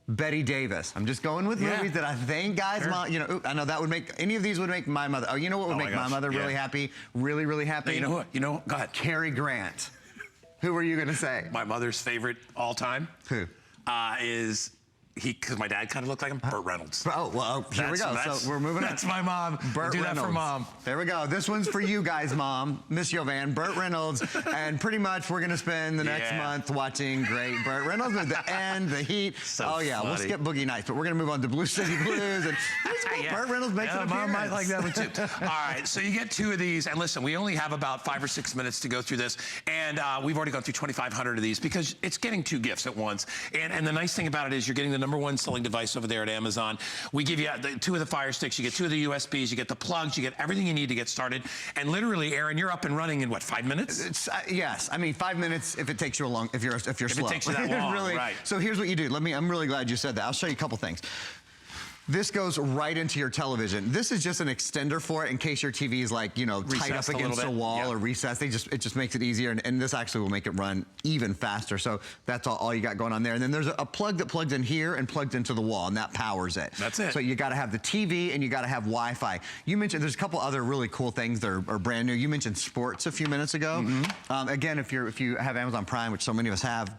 Betty Davis. I'm just going with movies that I think mom, you know, I know that would make, any of these would make my mother. Oh, you know what would make my mother really happy? Really, really happy? No, you know what? Go ahead. Cary Grant. Who were you going to say? My mother's favorite all time. Who? Is... because my dad kind of looked like him, Burt Reynolds. Oh, well, here we go. So we're moving on. That's my mom. Burt Do Reynolds. that for mom. There we go. This one's for you guys, Mom. Miss Yovan, Burt Reynolds. And pretty much we're going to spend the next month watching great Burt Reynolds. The End, The Heat. So we'll skip Boogie Nights, but we're going to move on to Blue City Blues. And Burt Reynolds makes an appearance. Mom might like that one too. All right, so you get 2 of these. And listen, we only have about 5 or 6 minutes to go through this. And we've already gone through 2,500 of these because it's getting 2 gifts at once. And the nice thing about it is you're getting the #1 selling device over there at Amazon. We give you 2 of the Fire Sticks, you get 2 of the USBs, you get the plugs, you get everything you need to get started. And literally, Aaron, you're up and running in what, 5 minutes? Yes, I mean 5 minutes if it takes you if you're slow. If it takes you that long, really, right. So here's what you do. I'm really glad you said that. I'll show you a couple things. This goes right into your television. This is just an extender for it in case your TV is like, you know, tied up against a wall or recessed. It just makes it easier, and this actually will make it run even faster. So that's all you got going on there. And then there's a plug that plugs in here and plugs into the wall, and that powers it. That's it. So you got to have the TV and you got to have Wi-Fi. You mentioned there's a couple other really cool things that are brand new. You mentioned sports a few minutes ago. Again, if you have Amazon Prime, which so many of us have,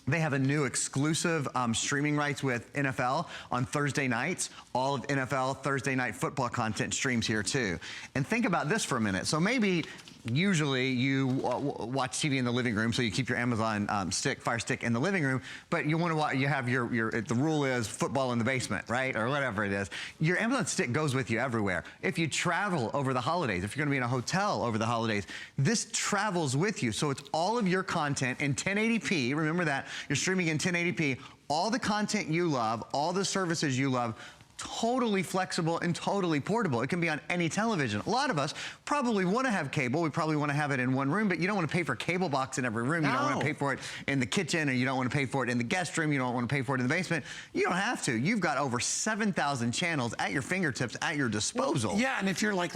they have a new exclusive streaming rights with NFL on Thursday nights. All of NFL Thursday night football content streams here too. And think about this for a minute. So maybe usually you watch TV in the living room, so you keep your Amazon Fire Stick in the living room, but you want to watch, you have the rule is football in the basement, right? Or whatever it is. Your Amazon Stick goes with you everywhere. If you travel over the holidays, if you're going to be in a hotel over the holidays, this travels with you. So it's all of your content in 1080p. Remember that. You're streaming in 1080p. All the content you love, all the services you love, totally flexible and totally portable. It can be on any television. A lot of us probably want to have cable. We probably want to have it in one room, but you don't want to pay for a cable box in every room. You don't want to pay for it in the kitchen, or you don't want to pay for it in the guest room. You don't want to pay for it in the basement. You don't have to. You've got over 7,000 channels at your fingertips, at your disposal. Well, yeah, and if you're like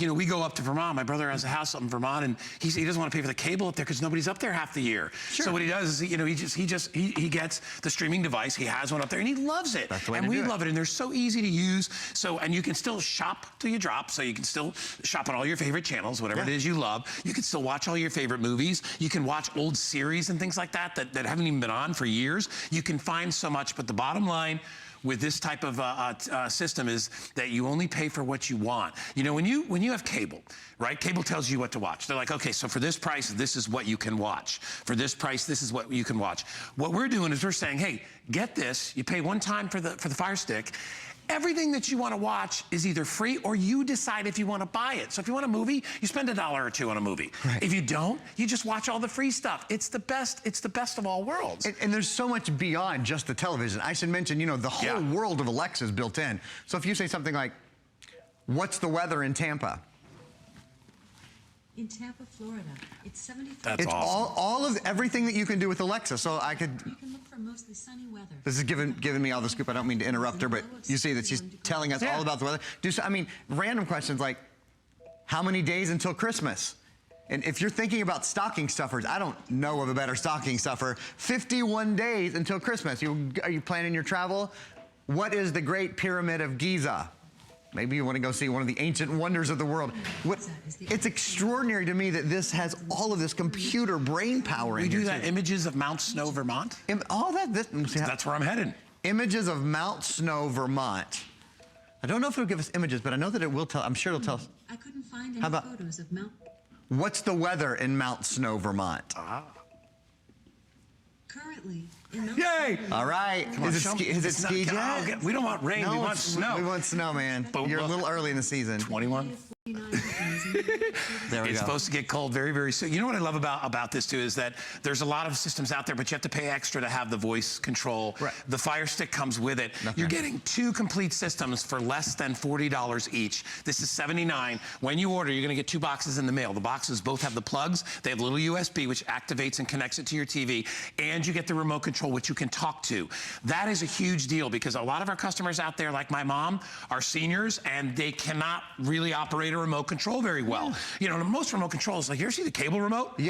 you know, we go up to Vermont. My brother has a house up in Vermont, and he doesn't want to pay for the cable up there because nobody's up there half the year. Sure. So what he does is, you know, he gets the streaming device. He has one up there, and he loves it. That's the way and to we do love it, and they're so easy to use. So, and you can still shop till you drop. So you can still shop on all your favorite channels, whatever it is you love. You can still watch all your favorite movies. You can watch old series and things like that haven't even been on for years. You can find so much, but the bottom line, with this type of system is that you only pay for what you want. You know, when you have cable, right? Cable tells you what to watch. They're like, okay, so for this price, this is what you can watch. For this price, this is what you can watch. What we're doing is we're saying, hey, get this. You pay one time for the Fire Stick. Everything that you want to watch is either free or you decide if you want to buy it. So if you want a movie, you spend $1 or $2 on a movie. Right. If you don't, you just watch all the free stuff. It's the best of all worlds. And there's so much beyond just the television. I should mention, you know, the whole world of Alexa is built in. So if you say something like, what's the weather in Tampa? In Tampa, Florida, it's 75. That's it's awesome. all of everything that you can do with Alexa. So I could. You can look for mostly sunny weather. This is giving me all the scoop. I don't mean to interrupt her, but you see that she's telling us all about the weather. I mean, random questions like, how many days until Christmas? And if you're thinking about stocking stuffers, I don't know of a better stocking stuffer. 51 days until Christmas. Are you planning your travel? What is the Great Pyramid of Giza? Maybe you want to go see one of the ancient wonders of the world. It's extraordinary to me that this has all of this computer brain power in it. We do that. Images of Mount Snow, Vermont. That's where I'm headed. Images of Mount Snow, Vermont. I don't know if it'll give us images, but I know that it will tell. I'm sure it'll tell us. I couldn't find any photos of Mount. What's the weather in Mount Snow, Vermont? Currently, in Mount Yay! Snow. All right. Is it ski jet? We don't want rain. No, we want snow. We want snow, man. But you're a little early in the season. 21. There we it's go. supposed to get cold very, very soon. You know what I love about this too is that there's a lot of systems out there, but you have to pay extra to have the voice control. Right. The Fire Stick comes with it. You're getting 2 complete systems for less than $40 each. This is $79. When you order, you're going to get 2 boxes in the mail. The boxes both have the plugs. They have a little USB which activates and connects it to your TV, and you get the remote control which you can talk to. That is a huge deal because a lot of our customers out there, like my mom, are seniors and they cannot really operate a remote control very well. You know, most remote controls, like, you ever see the cable remote? Yeah.